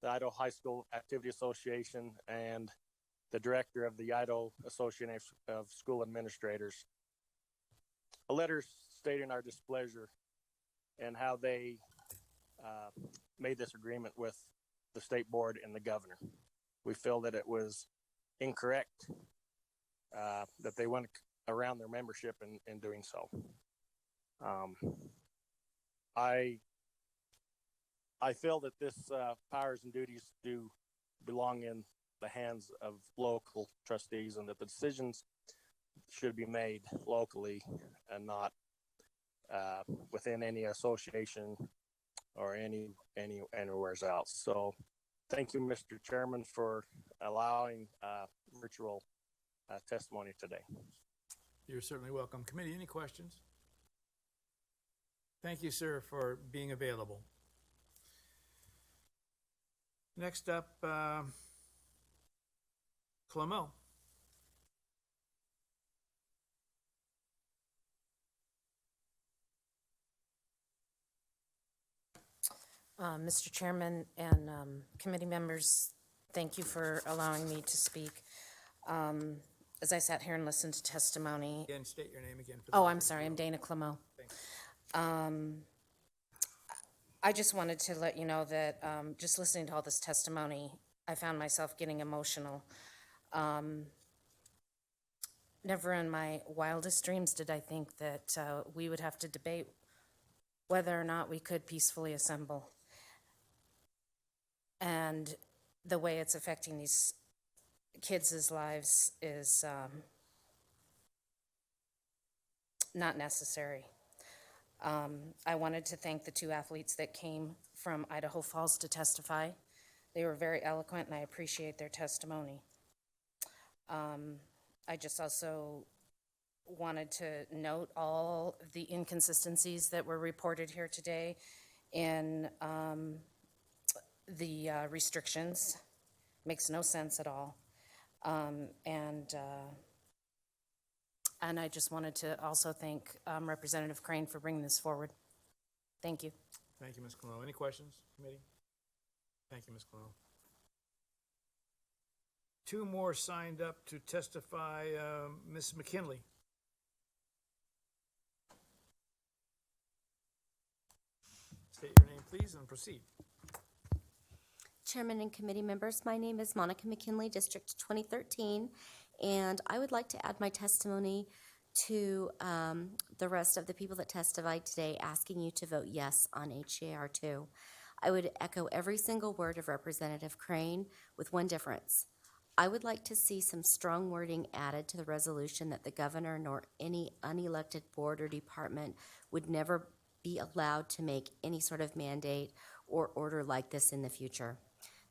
the Idaho High School Activity Association, and the director of the Idaho Association of School Administrators a letter stating our displeasure and how they made this agreement with the state board and the governor. We feel that it was incorrect, that they went around their membership in doing so. I feel that this powers and duties do belong in the hands of local trustees, and that the decisions should be made locally and not within any association or anywhere else. So thank you, Mr. Chairman, for allowing virtual testimony today. You're certainly welcome. Committee, any questions? Thank you, sir, for being available. Next up, Clemo. Mr. Chairman and committee members, thank you for allowing me to speak. As I sat here and listened to testimony. Again, state your name again. Oh, I'm sorry. I'm Dana Clemo. I just wanted to let you know that just listening to all this testimony, I found myself getting emotional. Never in my wildest dreams did I think that we would have to debate whether or not we could peacefully assemble. And the way it's affecting these kids' lives is not necessary. I wanted to thank the two athletes that came from Idaho Falls to testify. They were very eloquent, and I appreciate their testimony. I just also wanted to note all the inconsistencies that were reported here today in the restrictions. Makes no sense at all. And I just wanted to also thank Representative Crane for bringing this forward. Thank you. Thank you, Ms. Cologne. Any questions, committee? Thank you, Ms. Cologne. Two more signed up to testify. Ms. McKinley. State your name, please, and proceed. Chairman and committee members, my name is Monica McKinley, District 2013, and I would like to add my testimony to the rest of the people that testified today, asking you to vote yes on HJR 2. I would echo every single word of Representative Crane with one difference. I would like to see some strong wording added to the resolution that the governor nor any unelected board or department would never be allowed to make any sort of mandate or order like this in the future.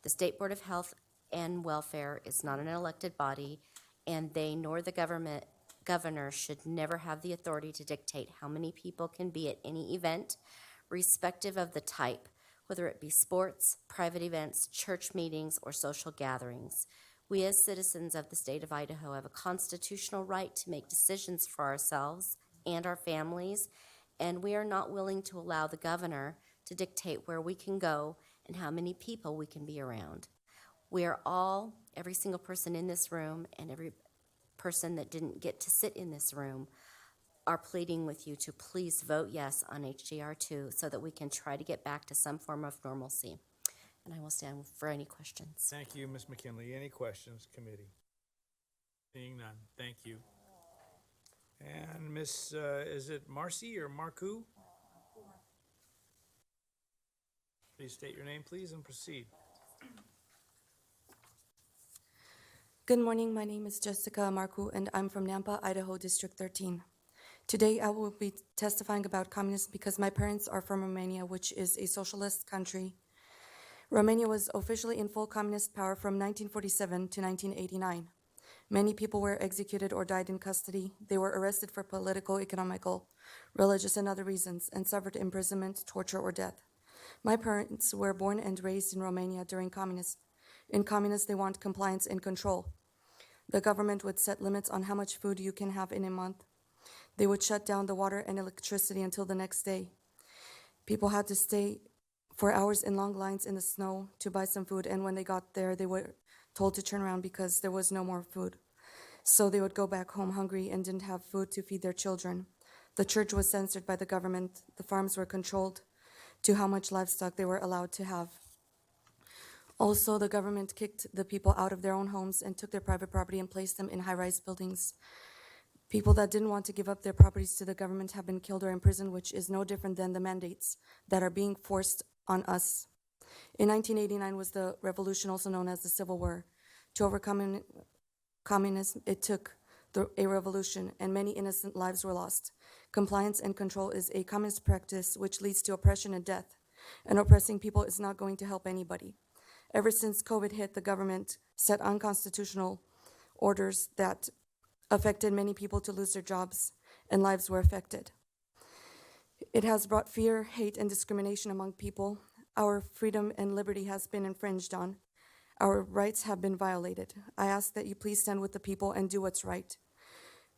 The State Board of Health and Welfare is not an elected body, and they nor the governor should never have the authority to dictate how many people can be at any event, respective of the type, whether it be sports, private events, church meetings, or social gatherings. We as citizens of the state of Idaho have a constitutional right to make decisions for ourselves and our families, and we are not willing to allow the governor to dictate where we can go and how many people we can be around. We are all, every single person in this room and every person that didn't get to sit in this room, are pleading with you to please vote yes on HJR 2 so that we can try to get back to some form of normalcy. And I will stand for any questions. Thank you, Ms. McKinley. Any questions, committee? Seeing none. Thank you. And Ms., is it Marcy or Marcoux? Please state your name, please, and proceed. Good morning. My name is Jessica Marcoux, and I'm from Nampa, Idaho, District 13. Today, I will be testifying about communism because my parents are from Romania, which is a socialist country. Romania was officially in full communist power from 1947 to 1989. Many people were executed or died in custody. They were arrested for political, economical, religious, and other reasons, and suffered imprisonment, torture, or death. My parents were born and raised in Romania during communism. In communism, they want compliance and control. The government would set limits on how much food you can have in a month. They would shut down the water and electricity until the next day. People had to stay for hours in long lines in the snow to buy some food, and when they got there, they were told to turn around because there was no more food. So they would go back home hungry and didn't have food to feed their children. The church was censored by the government. The farms were controlled to how much livestock they were allowed to have. Also, the government kicked the people out of their own homes and took their private property and placed them in high-rise buildings. People that didn't want to give up their properties to the government have been killed or imprisoned, which is no different than the mandates that are being forced on us. In 1989 was the revolution, also known as the Civil War. To overcome communism, it took a revolution, and many innocent lives were lost. Compliance and control is a communist practice which leads to oppression and death, and oppressing people is not going to help anybody. Ever since COVID hit, the government set unconstitutional orders that affected many people to lose their jobs, and lives were affected. It has brought fear, hate, and discrimination among people. Our freedom and liberty has been infringed on. Our rights have been violated. I ask that you please stand with the people and do what's right.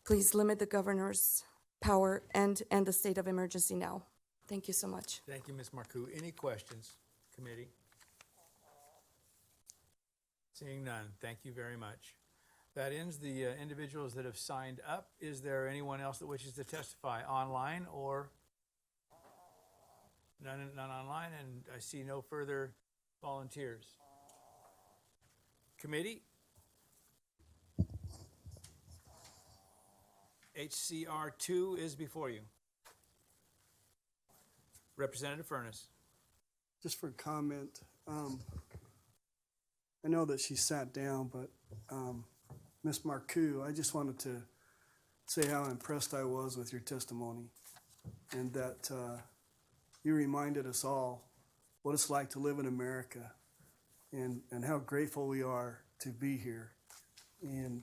Please limit the governor's power and end the state of emergency now. Thank you so much. Thank you, Ms. Marcoux. Any questions, committee? Seeing none, thank you very much. That ends the individuals that have signed up. Is there anyone else that wishes to testify online or? None online, and I see no further volunteers. Committee? HCR 2 is before you. Representative Furness. Just for comment, I know that she sat down, but Ms. Marcoux, I just wanted to say how impressed I was with your testimony, and that you reminded us all what it's like to live in America, and how grateful we are to be here. And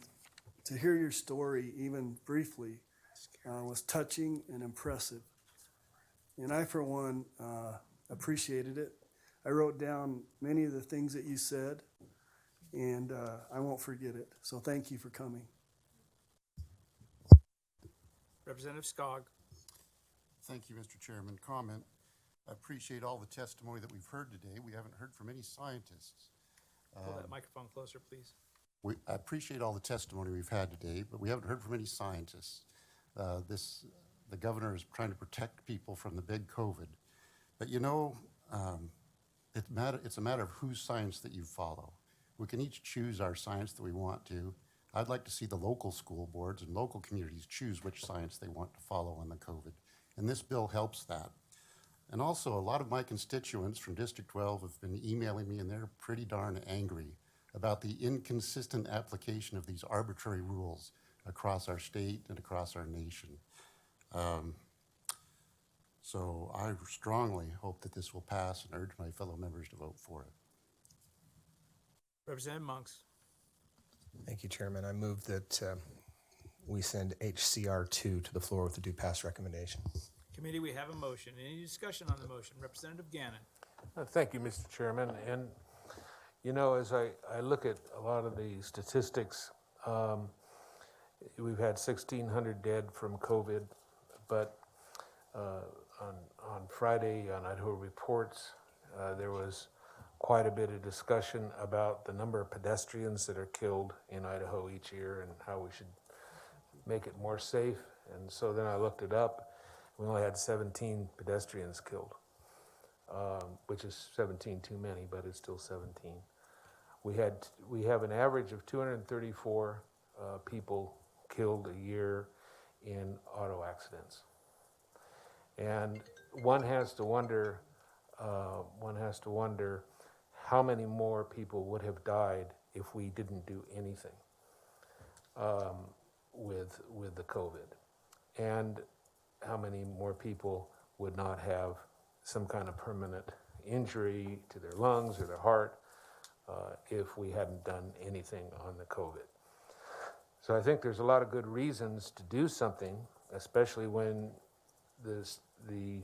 to hear your story, even briefly, was touching and impressive. And I, for one, appreciated it. I wrote down many of the things that you said, and I won't forget it. So thank you for coming. Representative Skog. Thank you, Mr. Chairman. Comment. I appreciate all the testimony that we've heard today. We haven't heard from any scientists. Pull that microphone closer, please. I appreciate all the testimony we've had today, but we haven't heard from any scientists. The governor is trying to protect people from the big COVID. But you know, it's a matter of whose science that you follow. We can each choose our science that we want to. I'd like to see the local school boards and local communities choose which science they want to follow on the COVID. And this bill helps that. And also, a lot of my constituents from District 12 have been emailing me, and they're pretty darn angry about the inconsistent application of these arbitrary rules across our state and across our nation. So I strongly hope that this will pass and urge my fellow members to vote for it. Representative Monks. Thank you, Chairman. I move that we send HCR 2 to the floor with a due pass recommendation. Committee, we have a motion. Any discussion on the motion? Representative Gannon. Thank you, Mr. Chairman. And, you know, as I look at a lot of the statistics, we've had 1,600 dead from COVID, but on Friday on Idaho Reports, there was quite a bit of discussion about the number of pedestrians that are killed in Idaho each year and how we should make it more safe. And so then I looked it up. We only had 17 pedestrians killed, which is 17 too many, but it's still 17. We have an average of 234 people killed a year in auto accidents, and one has to wonder how many more people would have died if we didn't do anything with the COVID, and how many more people would not have some kind of permanent injury to their lungs or their heart if we hadn't done anything on the COVID. So I think there's a lot of good reasons to do something, especially when the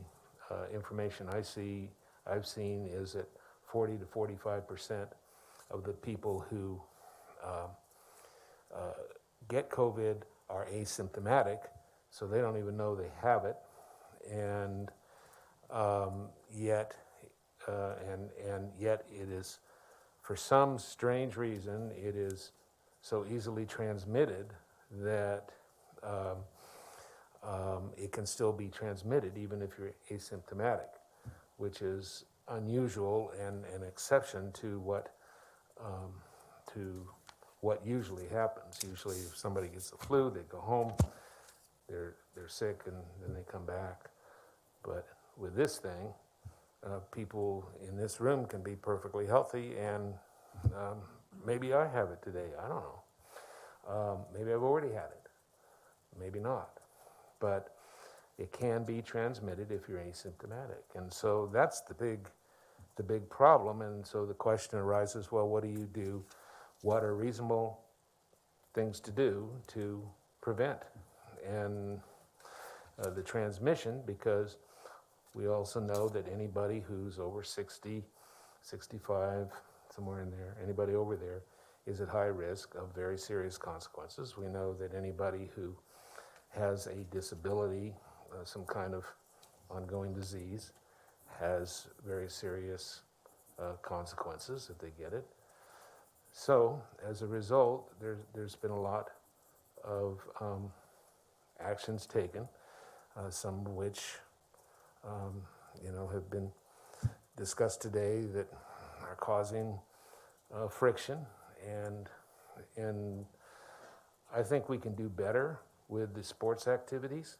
information I've seen is that 40 to 45% of the people who get COVID are asymptomatic, so they don't even know they have it, and yet it is, for some strange reason, it is so easily transmitted that it can still be transmitted even if you're asymptomatic, which is unusual and an exception to what usually happens. Usually if somebody gets the flu, they go home, they're sick, and then they come back. But with this thing, people in this room can be perfectly healthy, and maybe I have it today, I don't know. Maybe I've already had it, maybe not. But it can be transmitted if you're asymptomatic. And so that's the big problem. And so the question arises, well, what do you do? What are reasonable things to do to prevent and the transmission? Because we also know that anybody who's over 60, 65, somewhere in there, anybody over there is at high risk of very serious consequences. We know that anybody who has a disability, some kind of ongoing disease, has very serious consequences if they get it. So as a result, there's been a lot of actions taken, some of which have been discussed today that are causing friction, and I think we can do better with the sports activities.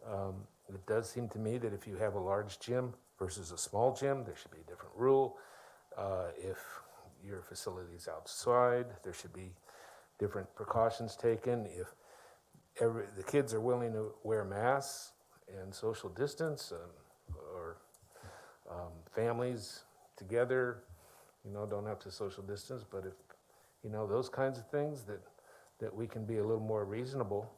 It does seem to me that if you have a large gym versus a small gym, there should be a different rule. If your facility is outside, there should be different precautions taken. If the kids are willing to wear masks and social distance, or families together, don't have to social distance, but if, those kinds of things that we can be a little more reasonable.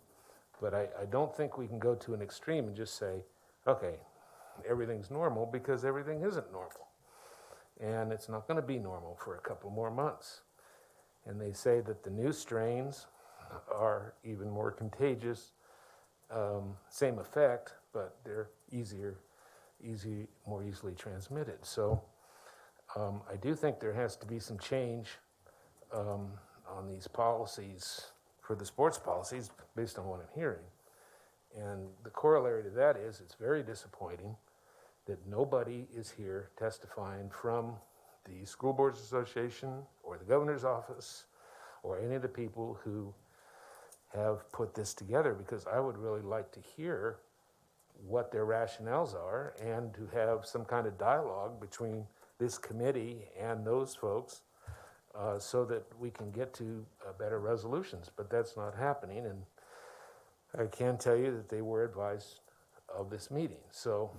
But I don't think we can go to an extreme and just say, okay, everything's normal, because everything isn't normal. And it's not going to be normal for a couple more months. And they say that the new strains are even more contagious, same effect, but they're more easily transmitted. So I do think there has to be some change on these policies, for the sports policies, based on what I'm hearing. And the corollary to that is, it's very disappointing that nobody is here testifying from the School Boards Association or the governor's office or any of the people who have put this together, because I would really like to hear what their rationales are and to have some kind of dialogue between this committee and those folks, so that we can get to better resolutions. But that's not happening, and I can tell you that they were advised of this meeting. So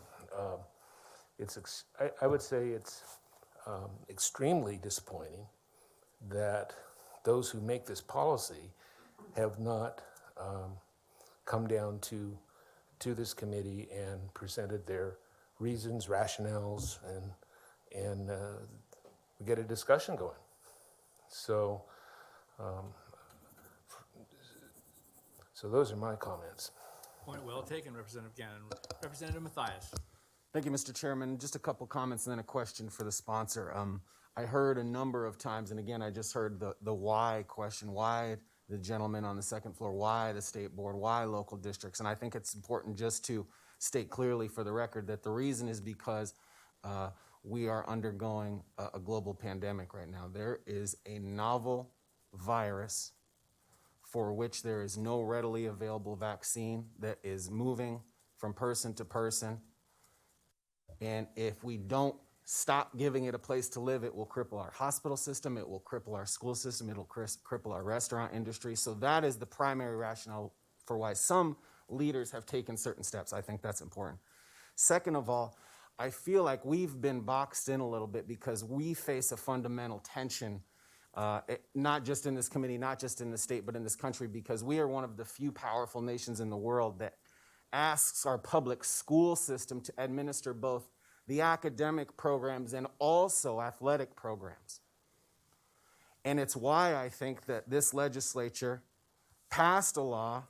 I would say it's extremely disappointing that those who make this policy have not come down to this committee and presented their reasons, rationales, and we get a discussion going. So, so those are my comments. Point well taken, Representative Gannon. Representative Mathias. Thank you, Mr. Chairman. Just a couple comments and then a question for the sponsor. I heard a number of times, and again, I just heard the why question, why the gentleman on the second floor, why the state board, why local districts. And I think it's important just to state clearly for the record that the reason is because we are undergoing a global pandemic right now. There is a novel virus for which there is no readily available vaccine that is moving from person to person. And if we don't stop giving it a place to live, it will cripple our hospital system, it will cripple our school system, it'll cripple our restaurant industry. So that is the primary rationale for why some leaders have taken certain steps. I think that's important. Second of all, I feel like we've been boxed in a little bit because we face a fundamental tension, not just in this committee, not just in the state, but in this country, because we are one of the few powerful nations in the world that asks our public school system to administer both the academic programs and also athletic programs. And it's why I think that this legislature passed a law,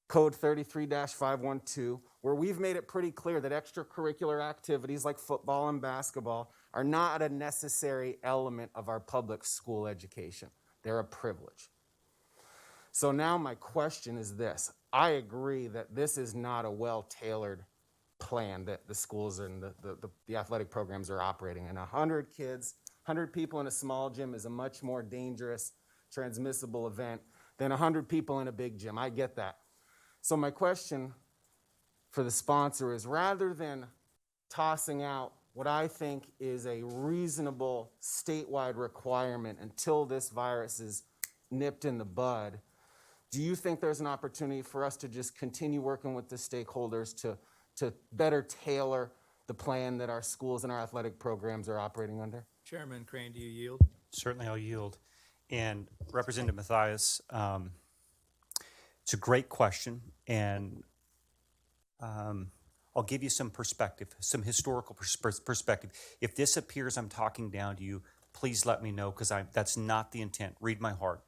Code 33-512, where we've made it pretty clear that extracurricular activities like football and basketball are not a necessary element of our public school education. They're a privilege. So now my question is this. I agree that this is not a well-tailored plan that the schools and the athletic programs are operating. And 100 kids, 100 people in a small gym is a much more dangerous, transmissible event than 100 people in a big gym. I get that. So my question for the sponsor is, rather than tossing out what I think is a reasonable statewide requirement until this virus is nipped in the bud, do you think there's an opportunity for us to just continue working with the stakeholders to better tailor the plan that our schools and our athletic programs are operating under? Chairman Crane, do you yield? Certainly, I'll yield. And Representative Mathias, it's a great question, and I'll give you some perspective, some historical perspective. If this appears I'm talking down to you, please let me know, because that's not the intent. Read my heart.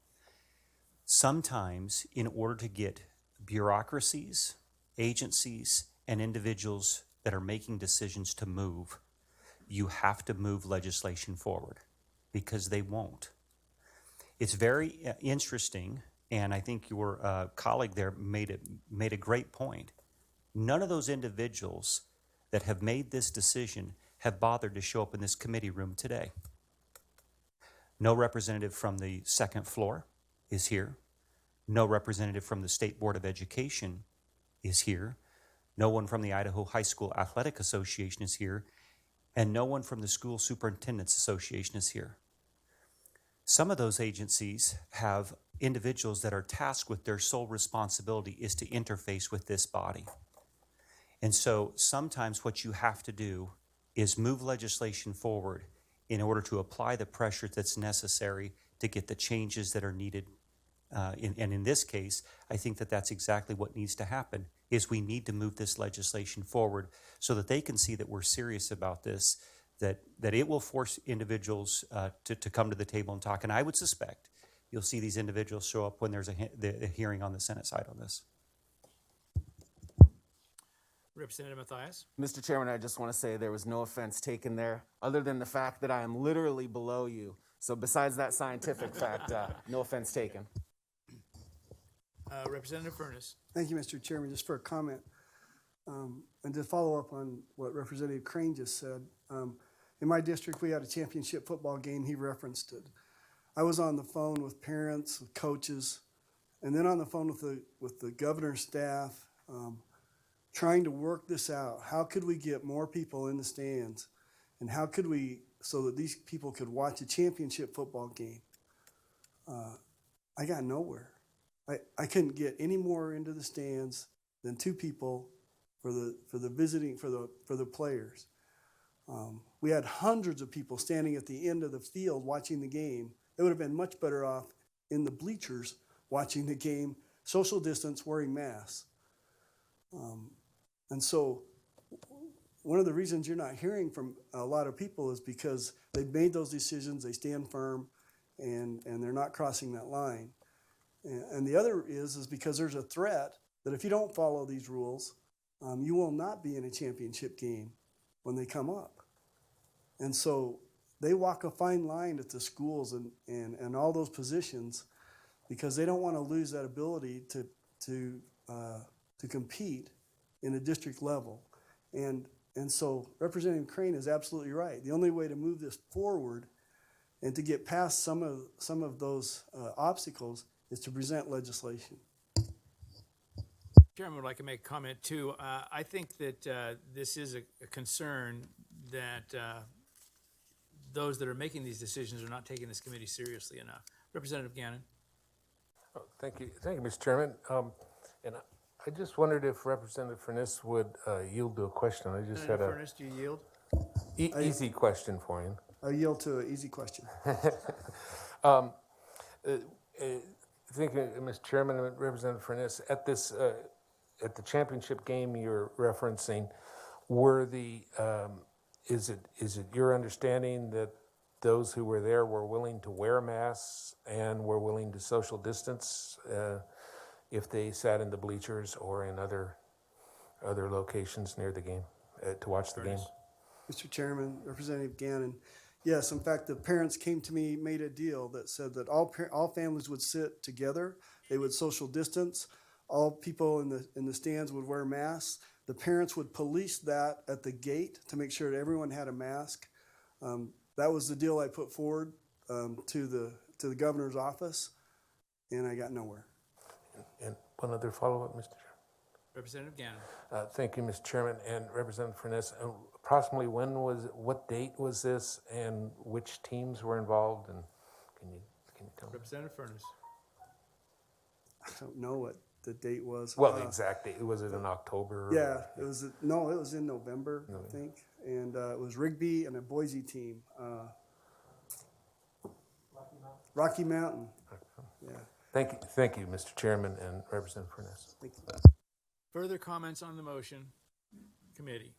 Sometimes, in order to get bureaucracies, agencies, and individuals that are making decisions to move, you have to move legislation forward, because they won't. It's very interesting, and I think your colleague there made a great point. None of those individuals that have made this decision have bothered to show up in this committee room today. No representative from the second floor is here. No representative from the State Board of Education is here. No one from the Idaho High School Athletic Association is here. And no one from the School Superintendents Association is here. Some of those agencies have individuals that are tasked with their sole responsibility is to interface with this body. And so sometimes what you have to do is move legislation forward in order to apply the pressure that's necessary to get the changes that are needed. And in this case, I think that that's exactly what needs to happen, is we need to move this legislation forward so that they can see that we're serious about this, that it will force individuals to come to the table and talk. And I would suspect you'll see these individuals show up when there's a hearing on the Senate side on this. Representative Mathias. Mr. Chairman, I just want to say there was no offense taken there, other than the fact that I am literally below you. So besides that scientific fact, no offense taken. Representative Furness. Thank you, Mr. Chairman. Just for a comment, and to follow up on what Representative Crane just said, in my district, we had a championship football game. He referenced it. I was on the phone with parents, with coaches, and then on the phone with the governor's staff, trying to work this out. How could we get more people in the stands? And how could we, so that these people could watch a championship football game? I got nowhere. I couldn't get any more into the stands than 2 people for the players. We had hundreds of people standing at the end of the field watching the game. They would have been much better off in the bleachers watching the game, social distance, wearing masks. And so one of the reasons you're not hearing from a lot of people is because they've made those decisions, they stand firm, and they're not crossing that line. And the other is because there's a threat that if you don't follow these rules, you will not be in a championship game when they come up. And so they walk a fine line at the schools and all those positions because they don't want to lose that ability to compete in a district level. And so Representative Crane is absolutely right. The only way to move this forward and to get past some of those obstacles is to present legislation. Chairman would like to make a comment too. I think that this is a concern that those that are making these decisions are not taking this committee seriously enough. Representative Gannon. Oh, thank you, Mr. Chairman. And I just wondered if Representative Furness would yield to a question. I just had a Furness, do you yield? easy question for him. I yield to an easy question. Thank you, Mr. Chairman and Representative Furness. At this, at the championship game you're referencing, were the is it your understanding that those who were there were willing to wear masks and were willing to social distance if they sat in the bleachers or in other locations near the game to watch the game? Mr. Chairman, Representative Gannon, yes, in fact, the parents came to me, made a deal that said that all families would sit together, they would social distance, all people in the stands would wear masks. The parents would police that at the gate to make sure that everyone had a mask. That was the deal I put forward to the governor's office, and I got nowhere. And one other follow-up, Mr. Chairman. Representative Gannon. Thank you, Mr. Chairman, and Representative Furness. Approximately what date was this, and which teams were involved? And can you tell me? Representative Furness. I don't know what the date was. Well, the exact date. Was it in October? Yeah, it was in November, I think, and it was Rigby and a Boise team. Rocky Mountain. Yeah. Thank you, Mr. Chairman and Representative Furness. Thank you. Further comments on the motion? Committee.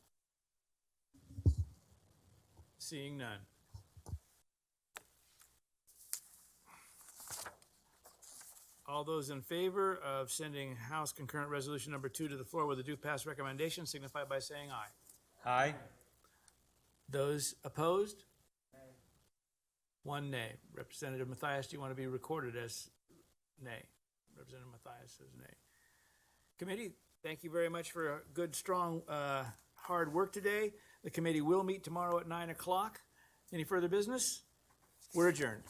Seeing none. All those in favor of sending House Concurrent Resolution number 2 to the floor with a do pass recommendation signify by saying aye. Aye. Those opposed? Nay. 1 nay. Representative Mathias, do you want to be recorded as nay? Representative Mathias says nay. Committee, thank you very much for a good, strong, hard work today. The committee will meet tomorrow at 9 o'clock. Any further business? We're adjourned.